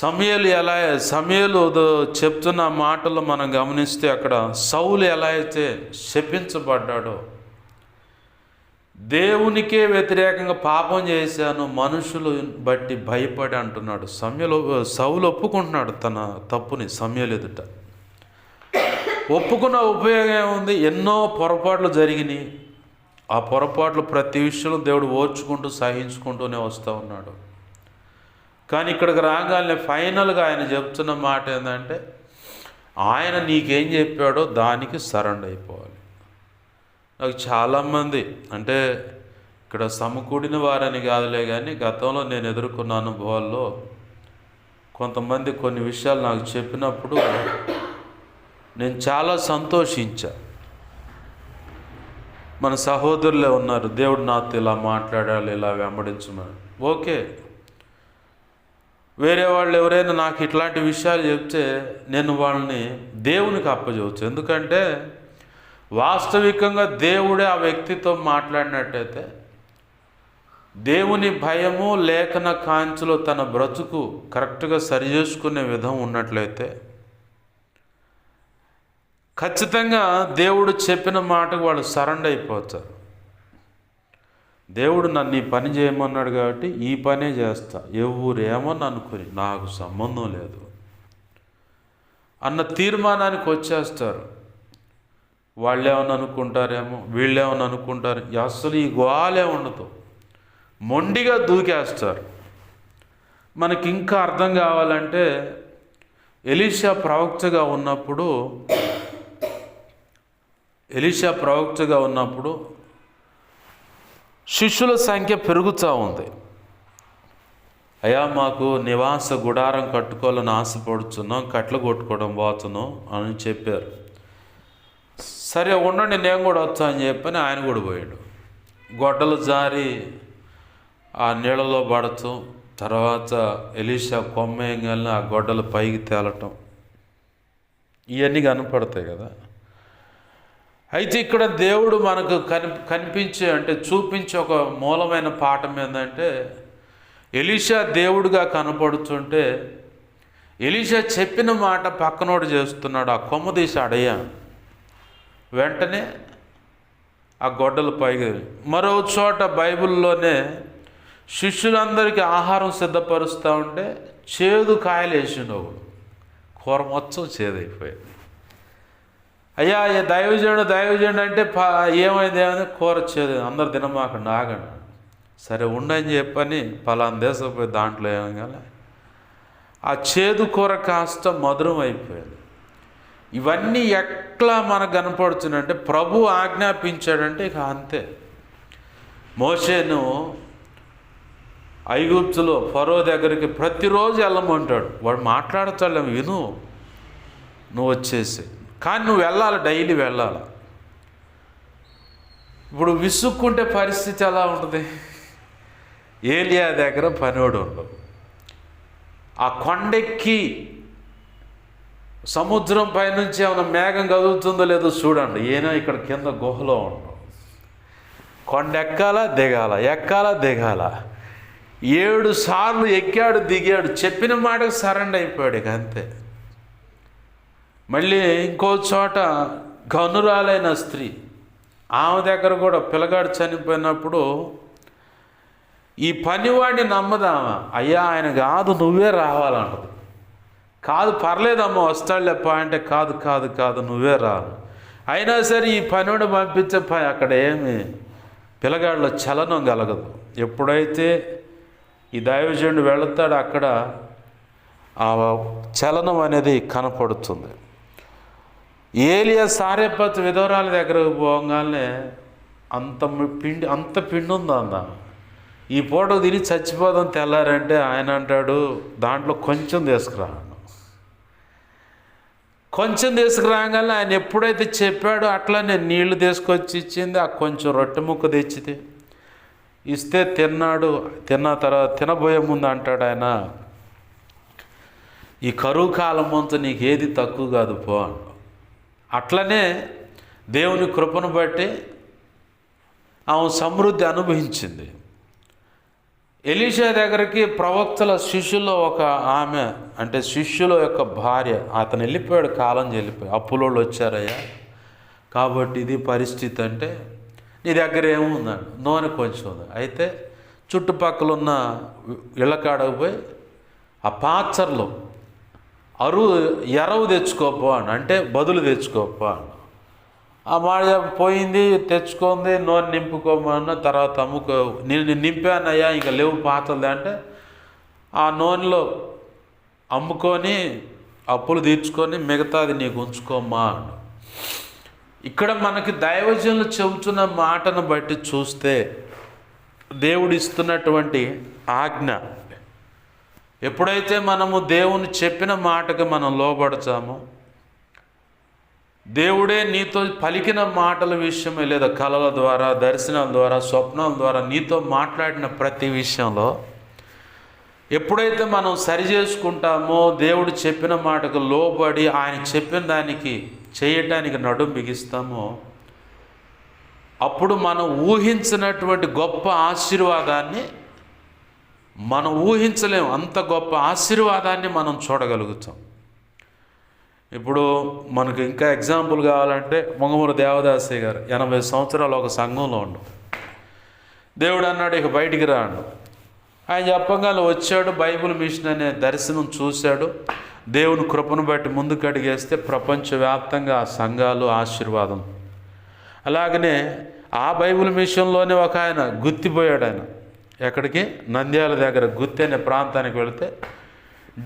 సమూయేలు చెప్తున్న మాటలు మనం గమనిస్తే అక్కడ సౌలు ఎలా అయితే శపించబడ్డాడో, దేవునికే వ్యతిరేకంగా పాపం చేశాను మనుషులు బట్టి భయపడి అంటున్నాడు. సౌలు ఒప్పుకుంటున్నాడు తన తప్పుని సమూయేలు ఎదుట. ఒప్పుకున్న ఉపయోగం ఏముంది? ఎన్నో పొరపాట్లు జరిగినాయి. ఆ పొరపాట్లు ప్రతి విషయంలో దేవుడు ఓర్చుకుంటూ సహించుకుంటూనే వస్తూ ఉన్నాడు. కానీ ఇక్కడికి రాగానే ఫైనల్గా ఆయన చెప్తున్న మాట ఏంటంటే, ఆయన నీకేం చెప్పాడో దానికి సరెండర్ అయిపోవాలి. నాకు చాలామంది, అంటే ఇక్కడ సమకూడిన వారని కాదులే కానీ గతంలో నేను ఎదుర్కొన్న అనుభవాల్లో కొంతమంది కొన్ని విషయాలు నాకు చెప్పినప్పుడు నేను చాలా సంతోషించా. మన సహోదరులే ఉన్నారు, దేవుడు నాతో ఇలా మాట్లాడాలి, ఇలా వెంబడించమని. ఓకే, వేరే వాళ్ళు ఎవరైనా నాకు ఇట్లాంటి విషయాలు చెప్తే నేను వాళ్ళని దేవునికి అప్పచెప్పచ్చు. ఎందుకంటే వాస్తవికంగా దేవుడే ఆ వ్యక్తితో మాట్లాడినట్టయితే, దేవుని భయము లేఖన కాంతిలో తన బ్రతుకు కరెక్ట్గా సరిచేసుకునే విధం ఉన్నట్లయితే ఖచ్చితంగా దేవుడు చెప్పిన మాటకు వాళ్ళు సరెండర్ అయిపోతారు. దేవుడు నన్ను ఈ పని చేయమన్నాడు కాబట్టి ఈ పనే చేస్తా, ఎవరేమని అనుకుని నాకు సంబంధం లేదు అన్న తీర్మానానికి వచ్చేస్తారు. వాళ్ళేమని అనుకుంటారేమో, వీళ్ళేమని అనుకుంటారు, అసలు ఈ గోలే ఉండదు, మొండిగా దూకేస్తారు. మనకి ఇంకా అర్థం కావాలంటే, ఎలీషా ప్రవక్తగా ఉన్నప్పుడు శిష్యుల సంఖ్య పెరుగుతూ ఉంది. అయ్యా మాకు నివాస గుడారం కట్టుకోవాలని ఆశపడుతున్నాం, కట్లు కొట్టుకోవడం పోతున్నాం అని చెప్పారు. సరే ఉండండి నేను కూడా వచ్చా అని చెప్పని ఆయన కూడా పోయాడు. గొడ్డలు జారి ఆ నీళ్ళలో పడటం, తర్వాత ఎలీషా కొమ్మేయంగానే ఆ గొడ్డలు పైకి తేలటం, ఇవన్నీ కనపడతాయి కదా. అయితే ఇక్కడ దేవుడు మనకు కనిపించే, అంటే చూపించే ఒక మూలమైన పాఠం ఏంటంటే, ఎలీషా దేవుడిగా కనపడుతుంటే ఎలీషా చెప్పిన మాట పక్కనోడు చేస్తున్నాడు. ఆ కొమ్మ తీసి అడయ్యా, వెంటనే ఆ గొడ్డలు పైకి. మరో చోట బైబిల్లోనే శిష్యులందరికీ ఆహారం సిద్ధపరుస్తూ ఉంటే చేదు కాయలు వేసిండు, కూర మొత్తం చేదైపోయింది. అయ్యా దైవజనుడు అంటే ఏమైంది కూర చేదు, అందరు తినమాకండి ఆగండి. సరే ఉండని చెప్పని పలానా దేశం పోయి దాంట్లో ఏమగానే ఆ చేదు కూర కాస్త మధురం అయిపోయింది. ఇవన్నీ ఎట్లా మనకు కనపడుతుందంటే, ప్రభు ఆజ్ఞాపించాడంటే ఇక అంతే. మోషేను ఐగుప్తులో ఫరో దగ్గరికి ప్రతిరోజు వెళ్ళమంటాడు. వాడు మాట్లాడతాడు, విను నువ్వు వచ్చేసి, కానీ నువ్వు వెళ్ళాలి, డైలీ వెళ్ళాలి. ఇప్పుడు విసుక్కుంటే పరిస్థితి ఎలా ఉంటుంది? ఏలియా దగ్గర పనివాడు ఉండవు. ఆ కొండెక్కి సముద్రం పైనుంచి ఏమైనా మేఘం కదులుతుందో లేదో చూడండి, ఈయన ఇక్కడ కింద గుహలో ఉండవు. కొండ ఎక్కాలా దిగాల 7 సార్లు ఎక్కాడు దిగాడు, చెప్పిన మాటకు సరెండర్ అయిపోయాడు, ఇక అంతే. మళ్ళీ ఇంకో చోట గనురాలైన స్త్రీ, ఆమె దగ్గర కూడా పిల్లగాడు చనిపోయినప్పుడు ఈ పనివాడిని నమ్మదామా, అయ్యా ఆయన కాదు నువ్వే రావాలంటది. కాదు పర్లేదమ్మా వస్తాడులేప్ప అంటే, కాదు కాదు కాదు నువ్వే రా. అయినా సరే ఈ పనివాడు పంపించే పని అక్కడ ఏమి పిల్లగాడిలో చలనం కలగదు. ఎప్పుడైతే ఈ దైవజనుడు వెళతాడో అక్కడ ఆ చలనం అనేది కనపడుతుంది. ఏలియా సారెపత్ విధవరాల దగ్గరకు పోగానే అంత పిండి ఉందా ఈ పూట తిని చచ్చిపోదాం తెల్లారంటే ఆయన అంటాడు దాంట్లో కొంచెం తీసుకురాగానే ఆయన ఎప్పుడైతే చెప్పాడో అట్లానే నీళ్లు తీసుకొచ్చి ఇచ్చింది. ఆ కొంచెం రొట్టె ముక్క తెచ్చితే ఇస్తే తిన్నాడు. తిన్న తర్వాత తినబోయే ముందు అంటాడు ఆయన, ఈ కరువు కాలం అంతా నీకు ఏది తక్కువ కాదు పో అంట. అట్లనే దేవుని కృపను బట్టి ఆమె సమృద్ధి అనుభవించింది. ఎలీషా దగ్గరికి ప్రవక్తల శిష్యుల్లో ఒక ఆమె, అంటే శిష్యుల యొక్క భార్య, అతను వెళ్ళిపోయాడు, కాలం వెళ్ళిపోయి అప్పులోళ్ళు వచ్చారయ్యా కాబట్టి ఇది పరిస్థితి. అంటే నీ దగ్గర ఏముందండి? నూనె కొంచెం ఉంది. అయితే చుట్టుపక్కల ఉన్న ఇళ్ళకాడకు పోయి ఆ పాత్రలో ఎరవు తెచ్చుకోపో అని, అంటే బదులు తెచ్చుకోపో అని. ఆ మాట పోయింది, తెచ్చుకుంది, నూనె నింపుకోమన్న. తర్వాత నేను నింపానయ్యా ఇంకా లేవు పాత్రలు అంటే ఆ నూనెలో అమ్ముకొని అప్పులు తీర్చుకొని మిగతాది నీకు ఉంచుకోమ్మా అన్న. ఇక్కడ మనకి దైవజనులు చెబుతున్న మాటను బట్టి చూస్తే దేవుడు ఇస్తున్నటువంటి ఆజ్ఞ, ఎప్పుడైతే మనము దేవుని చెప్పిన మాటకు మనం లోబడతామో, దేవుడే నీతో పలికిన మాటల విషయమే, లేదా కళల ద్వారా, దర్శనాల ద్వారా, స్వప్నాల ద్వారా నీతో మాట్లాడిన ప్రతి విషయంలో ఎప్పుడైతే మనం సరి చేసుకుంటామో, దేవుడు చెప్పిన మాటకు లోబడి ఆయన చెప్పిన దానికి చేయటానికి నడుం బిగిస్తామో, అప్పుడు మనం ఊహించినటువంటి గొప్ప ఆశీర్వాదాన్ని మనం ఊహించలేము. అంత గొప్ప ఆశీర్వాదాన్ని మనం చూడగలుగుతాం. ఇప్పుడు మనకు ఇంకా ఎగ్జాంపుల్ కావాలంటే మొంగమూరు దేవదాసయ్య గారు 80 సంవత్సరాలు ఒక సంఘంలో ఉండు. దేవుడు అన్నాడు ఇక బయటికి రాడు. ఆయన చెప్పగానే వచ్చాడు, బైబిల్ మిషన్ అనే దర్శనం చూశాడు. దేవుని కృపను బట్టి ముందుకు అడిగేస్తే ప్రపంచవ్యాప్తంగా ఆ సంఘాలు ఆశీర్వాదం. అలాగనే ఆ బైబిల్ మిషన్లోనే ఒక ఆయన గుత్తిపోయాడు. ఆయన ఎక్కడికి? నంద్యాల దగ్గర గుత్తి అనే ప్రాంతానికి వెళితే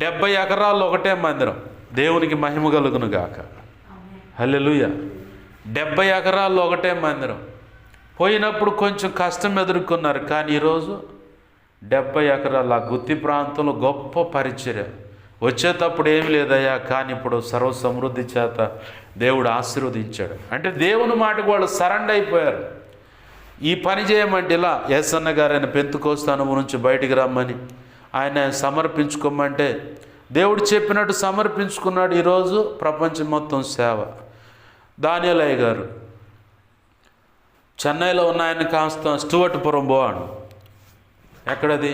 70 ఎకరాల్లో ఒకటే మందిరం. దేవునికి మహిమ కలుగును గాక. హల్లెలూయా. 70 ఎకరాల్లో ఒకటే మందిరం. పోయినప్పుడు కొంచెం కష్టం ఎదుర్కొన్నారు, కానీ ఈరోజు 70 ఎకరాల ఆ గుత్తి ప్రాంతంలో గొప్ప పరిచర్య. వచ్చేటప్పుడు ఏమి లేదయ్యా, కానీ ఇప్పుడు సర్వ సమృద్ధి చేత దేవుడు ఆశీర్వదించాడు. అంటే దేవుని మాటకు వాళ్ళు సరెండర్ అయిపోయారు. ఈ పని చేయమంటే ఇలా యేసన్న గారు ఆయన పెంతుకోస్తు అనుభవం నుంచి బయటికి రమ్మని ఆయన సమర్పించుకోమంటే దేవుడు చెప్పినట్టు సమర్పించుకున్నాడు. ఈరోజు ప్రపంచం మొత్తం సేవ. దానియేలయ్య గారు చెన్నైలో ఉన్న ఆయన కాస్త స్టూవర్ట్పురం పోవాడు. ఎక్కడది?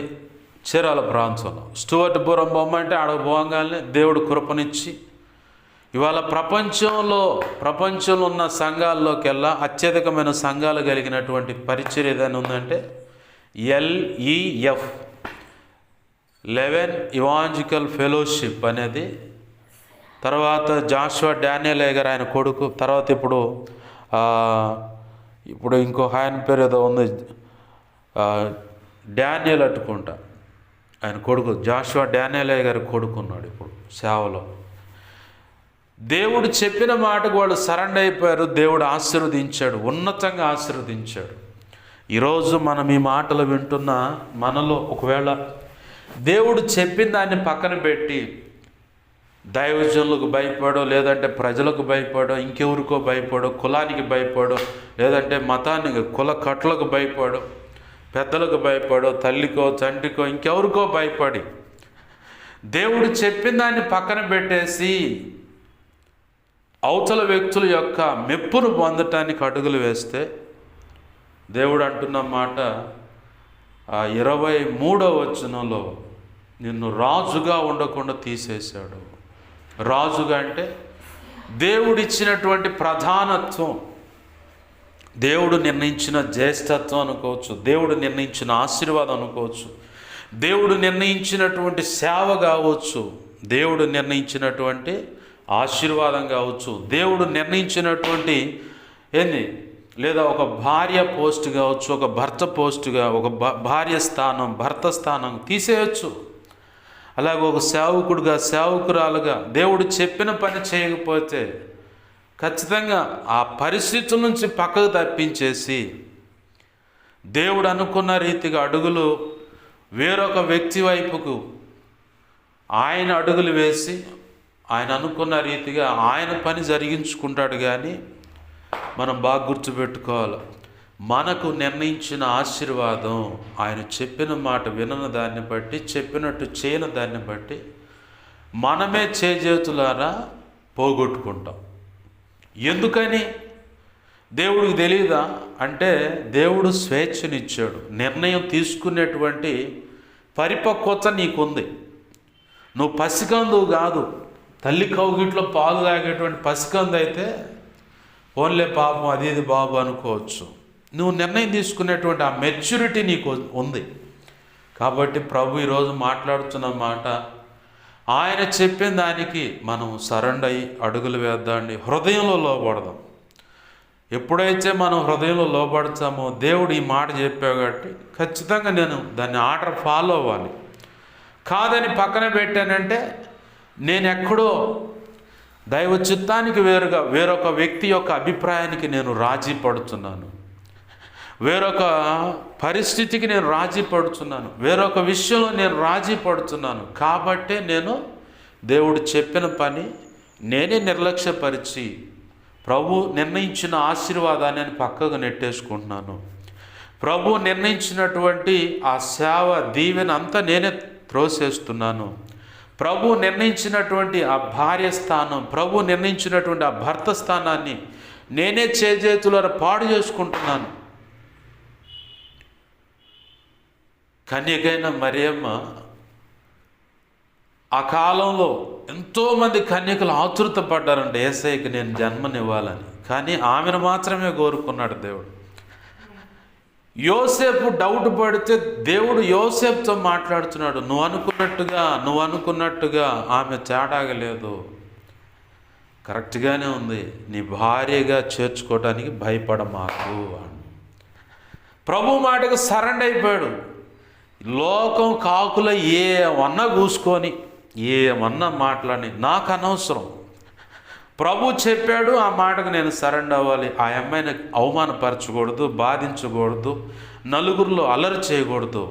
చీరాల ప్రాంతంలో. స్టూవర్ట్పురం బొమ్మంటే ఆడకు పోగానే దేవుడు కృపనిచ్చి ఇవాళ ప్రపంచంలో ఉన్న సంఘాల్లోకెల్లా అత్యధికమైన సంఘాలు కలిగినటువంటి పరిచర్య ఏదైనా ఉందంటే LEF 11 ఇవాంజికల్ ఫెలోషిప్ అనేది. తర్వాత జాషువా డానియేలయ్య గారు ఆయన కొడుకు. తర్వాత ఇప్పుడు ఇంకో ఆయన పేరు ఏదో ఉంది, డానియేల్ అట్టుకుంటా, ఆయన కొడుకు జాషువా డానియేలయ్య గారి కొడుకున్నాడు ఇప్పుడు సేవలో. దేవుడు చెప్పిన మాటకు వాళ్ళు సరెండర్ అయిపోయారు. దేవుడు ఆశీర్వదించాడు, ఉన్నతంగా ఆశీర్వదించాడు. ఈరోజు మనం ఈ మాటలు వింటున్న మనలో ఒకవేళ దేవుడు చెప్పిన దాన్ని పక్కన పెట్టి దైవజనులకు భయపడో, లేదంటే ప్రజలకు భయపడో, ఇంకెవరికో భయపడో, కులానికి భయపడో, లేదంటే మతానికి కుల కట్లకు భయపడో, పెద్దలకు భయపడో, తల్లికో తండ్రికో ఇంకెవరికో భయపడి దేవుడు చెప్పిన దాన్ని పక్కన పెట్టేసి అవతల వ్యక్తుల యొక్క మెప్పును పొందటానికి అడుగులు వేస్తే దేవుడు అంటున్న మాట 23వ వచనంలో నిన్ను రాజుగా ఉండకుండా తీసేశాడు. రాజుగా అంటే దేవుడిచ్చినటువంటి ప్రధానత్వం, దేవుడు నిర్ణయించిన జ్యేష్ఠత్వం అనుకోవచ్చు, దేవుడు నిర్ణయించిన ఆశీర్వాదం అనుకోవచ్చు, దేవుడు నిర్ణయించినటువంటి సేవ కావచ్చు, దేవుడు నిర్ణయించినటువంటి ఆశీర్వాదం కావచ్చు, దేవుడు నిర్ణయించినటువంటి ఏంది, లేదా ఒక భార్య పోస్ట్ కావచ్చు, ఒక భర్త పోస్టుగా, ఒక భార్య స్థానం, భర్త స్థానం తీసేయచ్చు. అలాగే ఒక సేవకుడుగా, సేవకురాలుగా దేవుడు చెప్పిన పని చేయకపోతే ఖచ్చితంగా ఆ పరిస్థితుల నుంచి పక్కకు తప్పించేసి దేవుడు అనుకున్న రీతిగా అడుగులు వేరొక వ్యక్తి వైపుకు ఆయన అడుగులు వేసి ఆయన అనుకున్న రీతిగా ఆయన పని జరిగించుకుంటాడు. కానీ మనం బాగా గుర్తుపెట్టుకోవాలి, మనకు నిర్ణయించిన ఆశీర్వాదం ఆయన చెప్పిన మాట వినని దాన్ని బట్టి, చెప్పినట్టు చేయని దాన్ని బట్టి మనమే చేజేతులారా పోగొట్టుకుంటాం. ఎందుకని దేవుడికి తెలియదా అంటే, దేవుడు స్వేచ్ఛనిచ్చాడు. నిర్ణయం తీసుకునేటువంటి పరిపక్వత నీకుంది. నువ్వు పసికందువు కాదు, తల్లి కౌగిట్లో పాలు తాగేటువంటి పసికందు అయితే ఓన్లే పాపం అది ఇది బాబు అనుకోవచ్చు. నువ్వు నిర్ణయం తీసుకునేటువంటి ఆ మెచ్యూరిటీ నీకు ఉంది. కాబట్టి ప్రభు ఈరోజు మాట్లాడుతున్న మాట, ఆయన చెప్పిన దానికి మనం సరెండర్ అయ్యి అడుగులు వేద్దాండి, హృదయంలో లోబడదాం. ఎప్పుడైతే మనం హృదయంలో లోబడతామో, దేవుడు ఈ మాట చెప్పావు కాబట్టి ఖచ్చితంగా నేను దాన్ని ఆర్డర్ ఫాలో అవ్వాలి. కాదని పక్కన పెట్టానంటే నేను ఎక్కడో దైవ చిత్తానికి వేరుగా వేరొక వ్యక్తి యొక్క అభిప్రాయానికి నేను రాజీ పడుతున్నాను, వేరొక పరిస్థితికి నేను రాజీ పడుతున్నాను, వేరొక విషయంలో నేను రాజీ పడుతున్నాను. కాబట్టే నేను దేవుడు చెప్పిన పని నేనే నిర్లక్ష్యపరిచి ప్రభు నిర్ణయించిన ఆశీర్వాదాన్ని నేను పక్కకు నెట్టేసుకుంటున్నాను. ప్రభు నిర్ణయించినటువంటి ఆ సేవ దీవెన అంతా నేనే త్రోసేస్తున్నాను. ప్రభు నిర్ణయించినటువంటి ఆ భార్య స్థానం, ప్రభు నిర్ణయించినటువంటి ఆ భర్త స్థానాన్ని నేనే చేజేతుల పాడు చేసుకుంటున్నాను. కన్యకైన మరియమ్మ ఆ కాలంలో ఎంతోమంది కన్యకలు ఆతృత పడ్డారంటే యేసయ్యకి నేను జన్మనివ్వాలని. కానీ ఆమెను మాత్రమే కోరుకున్నాడు దేవుడు. యోసేపు డౌట్ పడితే దేవుడు యోసేపుతో మాట్లాడుతున్నాడు, నువ్వు అనుకున్నట్టుగా ఆమె తేడాగా లేదు, కరెక్ట్గానే ఉంది, నీ భార్యగా చేర్చుకోవడానికి భయపడమాకు అని ప్రభు మాటకు సరెండర్ అయిపోయాడు. లోకం కాకుల ఏమన్నా కూసుకొని ఏమన్నా మాట్లాడి నాకు అనవసరం, ప్రభు చెప్పాడు, ఆ మాటకు నేను సరెండర్ అవ్వాలి. ఆ అమ్మాయిని అవమానపరచకూడదు, బాధించకూడదు, నలుగురిలో అల్లరి చేయకూడదు.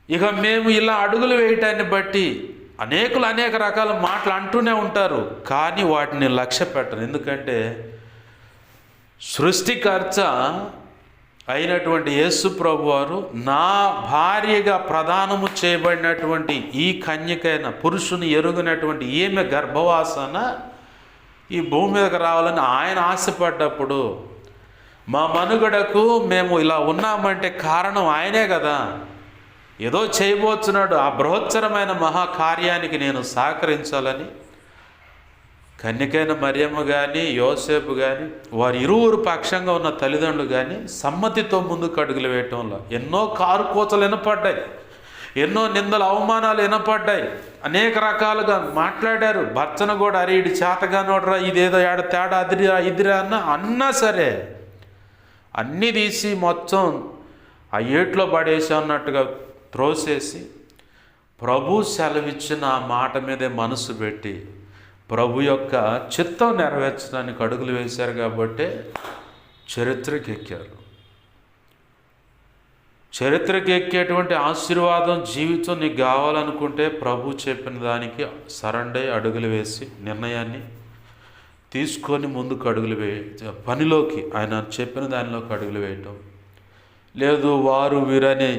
ఇక మేము ఇలా అడుగులు వేయటాన్ని బట్టి అనేక రకాల మాటలు అంటూనే ఉంటారు, కానీ వాటిని లక్ష్య పెట్టను. ఎందుకంటే సృష్టికర్త అయినటువంటి యేసు ప్రభు వారు నా భార్యగా ప్రదానము చేయబడినటువంటి ఈ కన్యకైన పురుషుని ఎరుగినటువంటి ఈమె గర్భవాసన ఈ భూమి మీదకి రావాలని ఆయన ఆశపడ్డప్పుడు మా మనుగడకు మేము ఇలా ఉన్నామంటే కారణం ఆయనే కదా. ఏదో చేయబోతున్నాడు, ఆ బృహత్తరమైన మహాకార్యానికి నేను సహకరించాలని కన్యకైన మరియమ్మ కానీ యోసేపు కానీ వారి ఇరువురు పక్షంగా ఉన్న తల్లిదండ్రులు కానీ సమ్మతితో ముందుకు అడుగులు వేయటంలో ఎన్నో కారుకోతలు వినపడ్డాయి, ఎన్నో నిందలు అవమానాలు వినపడ్డాయి, అనేక రకాలుగా మాట్లాడారు. భర్తను కూడా అరే ఇడి చేతగా నోడరా, ఇదేదో ఏడ తేడా అదిరా ఇదిరా అన్నా సరే అన్నీ తీసి మొత్తం ఆ ఏట్లో పడేసి అన్నట్టుగా త్రోసేసి ప్రభు సెలవిచ్చిన ఆ మాట మీదే మనసు పెట్టి ప్రభు యొక్క చిత్తం నెరవేర్చడానికి అడుగులు వేశారు. కాబట్టి చరిత్రకి ఎక్కారు. చరిత్రకి ఎక్కేటువంటి ఆశీర్వాదం జీవితం నీకు కావాలనుకుంటే ప్రభు చెప్పిన దానికి సరెండర్ అడుగులు వేసి నిర్ణయాన్ని తీసుకొని ముందుకు అడుగులు పనిలోకి ఆయన చెప్పిన దానిలోకి అడుగులు వేయటం లేదు. వారు వీరని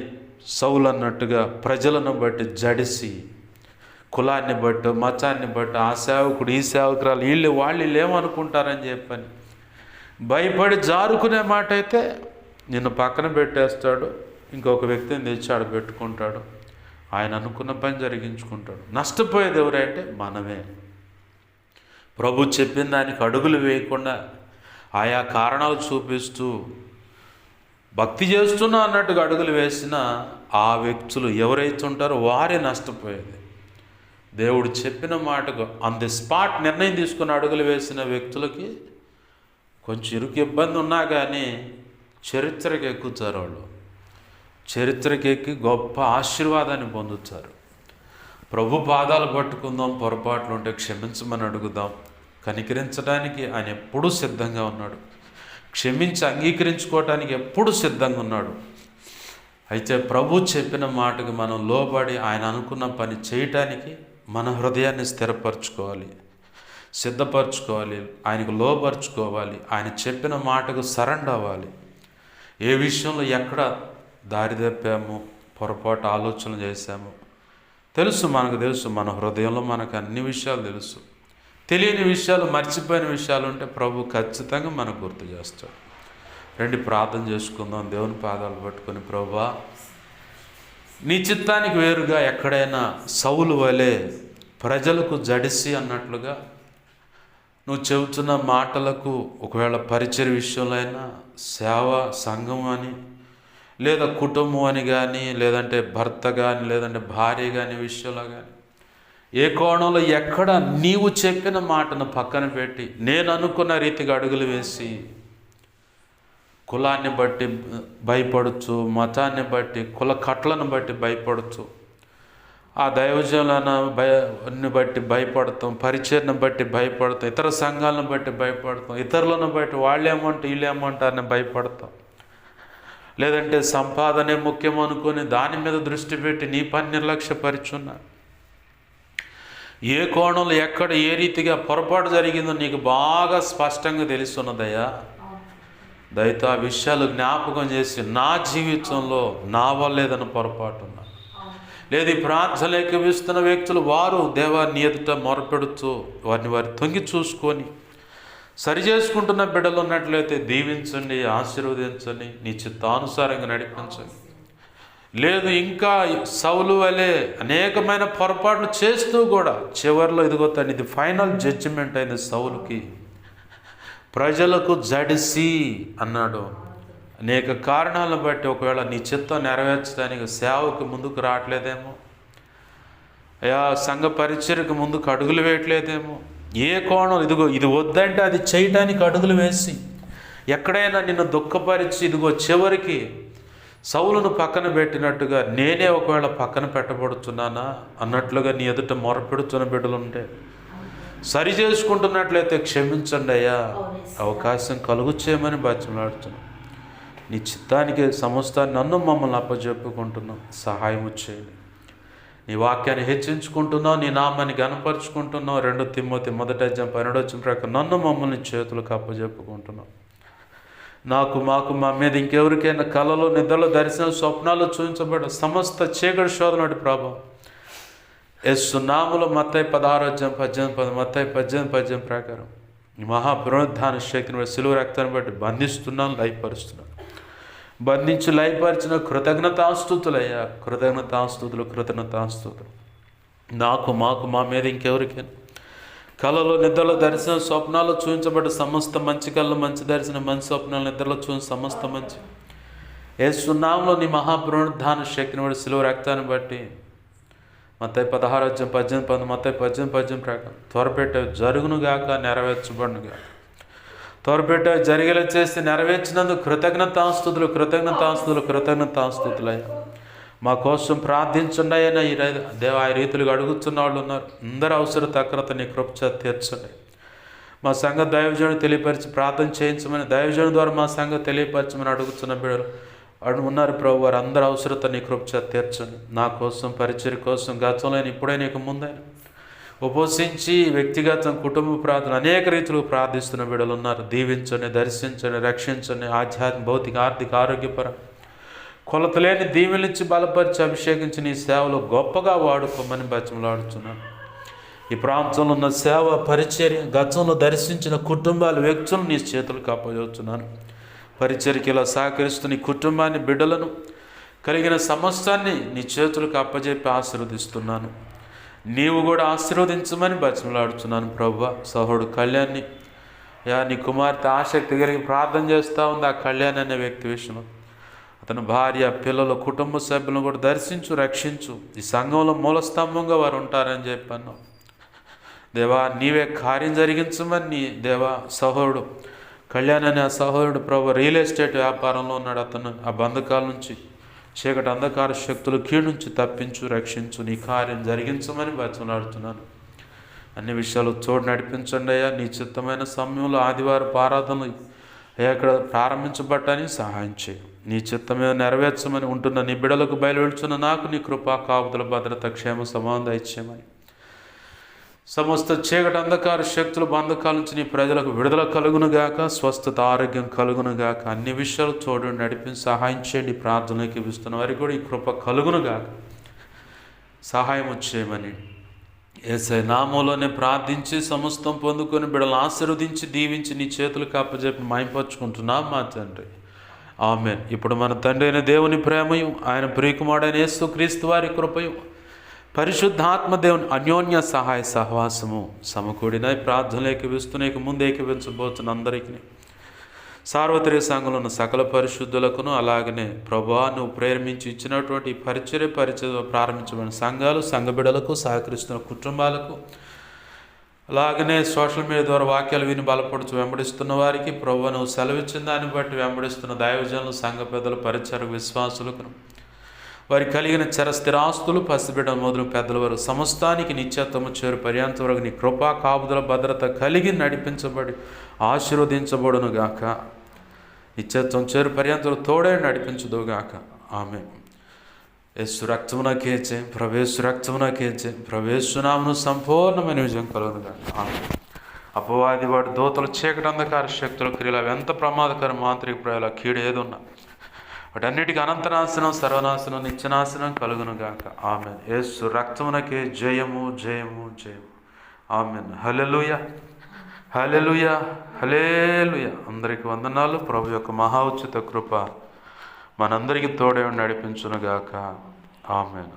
సౌలు అన్నట్టుగా ప్రజలను బట్టి జడిసి, కులాన్ని బట్టి, మతాన్ని బట్టి, ఆ సేవకుడు ఈ సేవకురాలు వాళ్ళు ఏమనుకుంటారని చెప్పని భయపడి జారుకునే మాట అయితే నిన్ను పక్కన పెట్టేస్తాడు, ఇంకొక వ్యక్తిని తెచ్చి ఆడ పెట్టుకుంటాడు, ఆయన అనుకున్న పని జరిగించుకుంటాడు. నష్టపోయేది ఎవరంటే మనమే. ప్రభు చెప్పిన దానికి అడుగులు వేయకుండా ఆయా కారణాలు చూపిస్తూ భక్తి చేస్తున్నా అన్నట్టుగా అడుగులు వేసిన ఆ వ్యక్తులు ఎవరైతే ఉంటారో వారే నష్టపోయేది. దేవుడు చెప్పిన మాటకు ఆన్ ది స్పాట్ నిర్ణయం తీసుకుని అడుగులు వేసిన వ్యక్తులకి కొంచెం ఇరుకు ఇబ్బంది ఉన్నా కానీ చరిత్రకి ఎక్కుతారు. వాళ్ళు చరిత్రకి ఎక్కి గొప్ప ఆశీర్వాదాన్ని పొందుతారు. ప్రభు పాదాలు పట్టుకుందాం, పొరపాట్లు ఉంటే క్షమించమని అడుగుదాం. కనికరించడానికి ఆయన ఎప్పుడూ సిద్ధంగా ఉన్నాడు. క్షమించి అంగీకరించుకోవటానికి ఎప్పుడూ సిద్ధంగా ఉన్నాడు. అయితే ప్రభు చెప్పిన మాటకు మనం లోబడి ఆయన అనుకున్న పని చేయటానికి మన హృదయాన్ని స్థిరపరచుకోవాలి, సిద్ధపరచుకోవాలి, ఆయనకు లోబరుచుకోవాలి. ఆయన చెప్పిన మాటకు సరెండర్ అవ్వాలి. ఏ విషయంలో ఎక్కడ దారి తప్పాము, పొరపాటు ఆలోచనలు చేశాము మనకు తెలుసు. మన హృదయంలో మనకు అన్ని విషయాలు తెలుసు. తెలియని విషయాలు, మర్చిపోయిన విషయాలు ఉంటే ప్రభు ఖచ్చితంగా మనకు గుర్తు చేస్తాడు. రండి ప్రార్థన చేసుకుందాం. దేవుని పాదాలు పట్టుకొని, ప్రభువా నీ చిత్తానికి వేరుగా ఎక్కడైనా సౌలు వలె ప్రజలకు జడిసి అన్నట్లుగా నువ్వు చెబుతున్న మాటలకు ఒకవేళ పరిచయ విషయంలో అయినా, సేవ సంఘం అని, లేదా కుటుంబం అని కానీ, లేదంటే భర్త కానీ, లేదంటే భార్య కానీ విషయంలో కానీ, ఏ కోణంలో ఎక్కడ నీవు చెప్పిన మాటను పక్కన పెట్టి నేను అనుకున్న రీతిగా అడుగులు వేసి కులాన్ని బట్టి భయపడచ్చు, మతాన్ని బట్టి, కుల కట్లను బట్టి భయపడచ్చు, ఆ దైవజనులను బట్టి భయపడతాం, పరిచయను బట్టి భయపడతాం, ఇతర సంఘాలను బట్టి భయపడతాం, ఇతరులను బట్టి వాళ్ళేమంటే వీళ్ళేమంటారని భయపడతాం, లేదంటే సంపాదనే ముఖ్యం అనుకొని దాని మీద దృష్టి పెట్టి నీ పని నిర్లక్ష్యపరిచున్నా. ఏ కోణంలో ఎక్కడ ఏ రీతిగా పొరపాటు జరిగిందో నీకు బాగా స్పష్టంగా తెలుస్తున్నదయ్యా. దయతో ఆ విషయాలు జ్ఞాపకం చేసి నా జీవితంలో నా వల్ల ఏదైనా పొరపాటు ఉన్నా, లేదు ఈ ప్రార్థనలు ఎక్కివిస్తున్న వ్యక్తులు వారు దేవాన్ని ఎదుట మొరపెడుతూ వారు తొంగి చూసుకొని సరి చేసుకుంటున్న బిడ్డలు ఉన్నట్లయితే దీవించండి, ఆశీర్వదించండి, నీ చిత్తానుసారంగా నడిపించండి. లేదు ఇంకా సౌలు వలె అనేకమైన పొరపాట్లు చేస్తూ కూడా చివరిలో ఇదిగో ఇది ఫైనల్ జడ్జిమెంట్ అయింది సౌలుకి. ప్రజలకు జడిసి అన్నాడు. అనేక కారణాలను బట్టి ఒకవేళ నీ చిత్తం నెరవేర్చడానికి సేవకు ముందుకు రావట్లేదేమో, అయా సంఘ పరిచర్యకు ముందుకు అడుగులు వేయట్లేదేమో, ఏ కోణం ఇదిగో ఇది వద్దంటే అది చేయడానికి అడుగులు వేసి ఎక్కడైనా నిన్ను దుఃఖపరిచి ఇదిగో చివరికి సౌలును పక్కన పెట్టినట్టుగా నేనే ఒకవేళ పక్కన పెట్టబడుతున్నానా అన్నట్లుగా నీ ఎదుట మొరపెడుతున్న బిడ్డలు ఉంటే సరి చేసుకుంటున్నట్లయితే క్షమించండి అయ్యా, అవకాశం కలుగు చేయమని బాధ్యలాడుతున్నాం. నీ చిత్తానికి సమస్తాన్ని నన్ను మమ్మల్ని అప్పచెప్పుకుంటున్నాం, సహాయం చేయండి. నీ వాక్యాన్ని హెచ్చించుకుంటున్నావు, నీ నామాన్ని గణపరుచుకుంటున్నావు. 2 తిమోతి 1:12 ప్రకారం నన్ను మమ్మల్ని చేతులకు అప్పచెప్పుకుంటున్నాం. మాకు మా మీద ఇంకెవరికైనా కళలో, నిద్రలో, దర్శనం, స్వప్నాలు చూపించబడ్డ సమస్త చీకటి శోధనటి ప్రభావం యేసు నామములో మత్తయి 16:18 మత్తయి 18:18 ప్రకారం ఈ మహాపునరుద్ధాన శక్తిని బట్టి సిలువ రక్తాన్ని బట్టి బంధిస్తున్నాను, లయపరుస్తున్నాను. బంధించి లయపరిచిన కృతజ్ఞతాస్తుతులయ్యా, కృతజ్ఞతాస్తుతులు. మాకు మా మీద ఇంకెవరికైనా కళలో, నిద్రలో, దర్శనం, స్వప్నాలు చూపించబడ్డ సమస్త మంచి కళ్ళు, మంచి దర్శనం, మంచి స్వప్నాలు, నిద్రలో చూసిన సమస్త మంచి యేసు నామములో నీ మహాపునరుద్ధాన శక్తిని బట్టి సిలువ రక్తాన్ని బట్టి మత్తయి 16:18 మత్తయి 18:18 ప్రకారం త్వరపెట్టేవి జరుగునుగాక, నెరవేర్చబడునుగాక. త్వరపెట్టేవి జరిగేలా చేస్తే నెరవేర్చినందుకు కృతజ్ఞతాస్తుతులయ్యా. మా కోసం ప్రార్థించండి అయినా ఈ దేవ ఆ రీతులుగా అడుగుతున్న వాళ్ళు ఉన్నారు. అందరూ అవసరత అక్రత నీ కృప తీర్చండి. మా సంఘ దైవజనుడు తెలియపరిచి ప్రార్థన చేయించమని, దైవజనుడు ద్వారా మా సంఘ తెలియపరచమని అడుగుతున్న బిడ్డలు ఉన్నారు ప్రభు. వారు అందరూ అవసరత నీ కృప తీర్చండి. నా కోసం, పరిచర్య కోసం, గతంలో ఇప్పుడే నీకు ముందైనా ఉపవసించి వ్యక్తిగత కుటుంబ ప్రార్థన అనేక రీతులు ప్రార్థిస్తున్న బిడ్డలు ఉన్నారు. దీవించండి, దర్శించండి, రక్షించండి. ఆధ్యాత్మిక, భౌతిక, ఆర్థిక, ఆరోగ్యపర కొలతలేని దీవెనించి బలపరిచి అభిషేకించి నీ సేవలో గొప్పగా వాడుకోమని బతిమలాడుతున్నాను. ఈ ప్రాంతంలో ఉన్న సేవ, పరిచర్య, గతంలో దర్శించిన కుటుంబాల వ్యక్తులను నీ చేతులకు అప్పచెప్తున్నాను. పరిచర్యకి ఇలా సహకరిస్తూ నీ కుటుంబాన్ని, బిడ్డలను, కలిగిన సమస్తాన్ని నీ చేతులకు అప్పచెప్పి ఆశీర్వదిస్తున్నాను. నీవు కూడా ఆశీర్వదించమని బతిమలాడుతున్నాను ప్రభువా. సహోడు కళ్యాణ్ని నీ కుమార్తె ఆసక్తి కలిగి ప్రార్థన చేస్తూ ఉంది. ఆ కళ్యాణ్ అనే వ్యక్తి విషయంలో అతని భార్య, పిల్లలు, కుటుంబ సభ్యులను కూడా దర్శించు, రక్షించు. ఈ సంఘంలో మూలస్తంభంగా వారు ఉంటారని చెప్పాను. దేవా, నీవే కార్యం జరిగించమని నీ దేవా సహోదరుడు కళ్యాణ్ అనే ఆ సహోదరుడు ప్రభు రియల్ ఎస్టేట్ వ్యాపారంలో ఉన్నాడు. అతను ఆ బంధకాల నుంచి, చీకటి అంధకార శక్తులు కీడు నుంచి తప్పించు, రక్షించు. నీ కార్యం జరిగించమని బతిమలాడుతున్నాను. అన్ని విషయాలు తోడు నడిపించండి అయ్యా. నీ చిత్తమైన సమయంలో ఆదివారం ఆరాధనలు ఇక్కడ ప్రారంభించబట్టానికి సహాయం చేయి. నీ చిత్తమే నెరవేర్చమని ఉంటున్న నీ బిడలకు బయలువెళ్తున్న నాకు నీ కృపా, కాపుదల, భద్రత, క్షేమ, సమాధానం దయచేయమని, సమస్త చీకటి అంధకార శక్తులు, బంధకాల నుంచి నీ ప్రజలకు విడుదల కలుగునుగాక, స్వస్థత, ఆరోగ్యం కలుగునుగాక. అన్ని విషయాలు తోడు నడిపించి సహాయం చేయండి. ప్రార్థనకి ఇస్తున్న వారికి కూడా ఈ కృప కలుగునుగాక, సహాయం చేయమని యేసయ్య నామములోనే ప్రార్థించి సమస్తం పొందుకొని బిడ్డలు ఆశీర్వదించి దీవించి నీ చేతులకు అప్పజెప్పి మాయింపరుచుకుంటున్నాం మా తండ్రి. ఆమేన్. ఇప్పుడు మన తండ్రి అయిన దేవుని ప్రేమయు, ఆయన ప్రియకుమారుడైన యేసుక్రీస్తు వారి కృపయు, పరిశుద్ధాత్మ దేవుని అన్యోన్య సహాయ సహవాసము సమకూడిన ప్రార్థనలు ఏకీవిస్తున్న ముందు ఏకీవించబోతున్న అందరికీ, సార్వత్రిక సంఘంలో ఉన్న సకల పరిశుద్ధులకును, అలాగనే ప్రభువా నువ్వు ప్రేమించి ఇచ్చినటువంటి పరిచర్య ప్రారంభించబడిన సంఘాలు, సంఘ బిడ్డలకు, సహకరిస్తున్న కుటుంబాలకు, అలాగనే సోషల్ మీడియా ద్వారా వాక్యాలు విని బలపడుచు వెంబడిస్తున్న వారికి, ప్రభువా నువ్వు సెలవిచ్చిన దాన్ని బట్టి వెంబడిస్తున్న దైవజనులు, సంఘ పెద్దలు, పరిచర్య విశ్వాసులకు, వారికి కలిగిన స్థిరాస్తులు, పసిబిడ్డలు మొదలు పెద్దల వరకు సమస్తానికి నిత్యత్వము చేరు పర్యంత వరకు నీ కృపా, కాపుదల, భద్రత కలిగి నడిపించబడి ఆశీర్వదించబడును గాక. నిత్యత్వం చేరు పర్యంతలు తోడే నడిపించుదుగాక. ఆమేన్. యేసు రక్తమునకే జయం, ప్రవేశు రక్తమునకే జయం, ప్రవేశునామను సంపూర్ణమైన విజయం కలుగునుగాక. ఆమేన్. అపవాది వాడి దూతలు, చీకటి అంధకార శక్తుల క్రియలు, అవి ఎంత ప్రమాదకరం, మాంత్రిక ప్రయాల కీడు ఏదున్నా వాటన్నిటికీ అనంతనాశనం, సర్వనాశనం, నిత్యనాశనం కలుగునుగాక. ఆమేన్. యేసు రక్తమునకే జయము, జయము, జయము. ఆమేన్. హల్లెలూయా, హల్లెలూయా, హల్లెలూయా. అందరికీ వందనాలు. ప్రభు యొక్క మహా ఉచిత కృప మనందరికీ తోడే నడిపించునుగాక. ఆమేన్.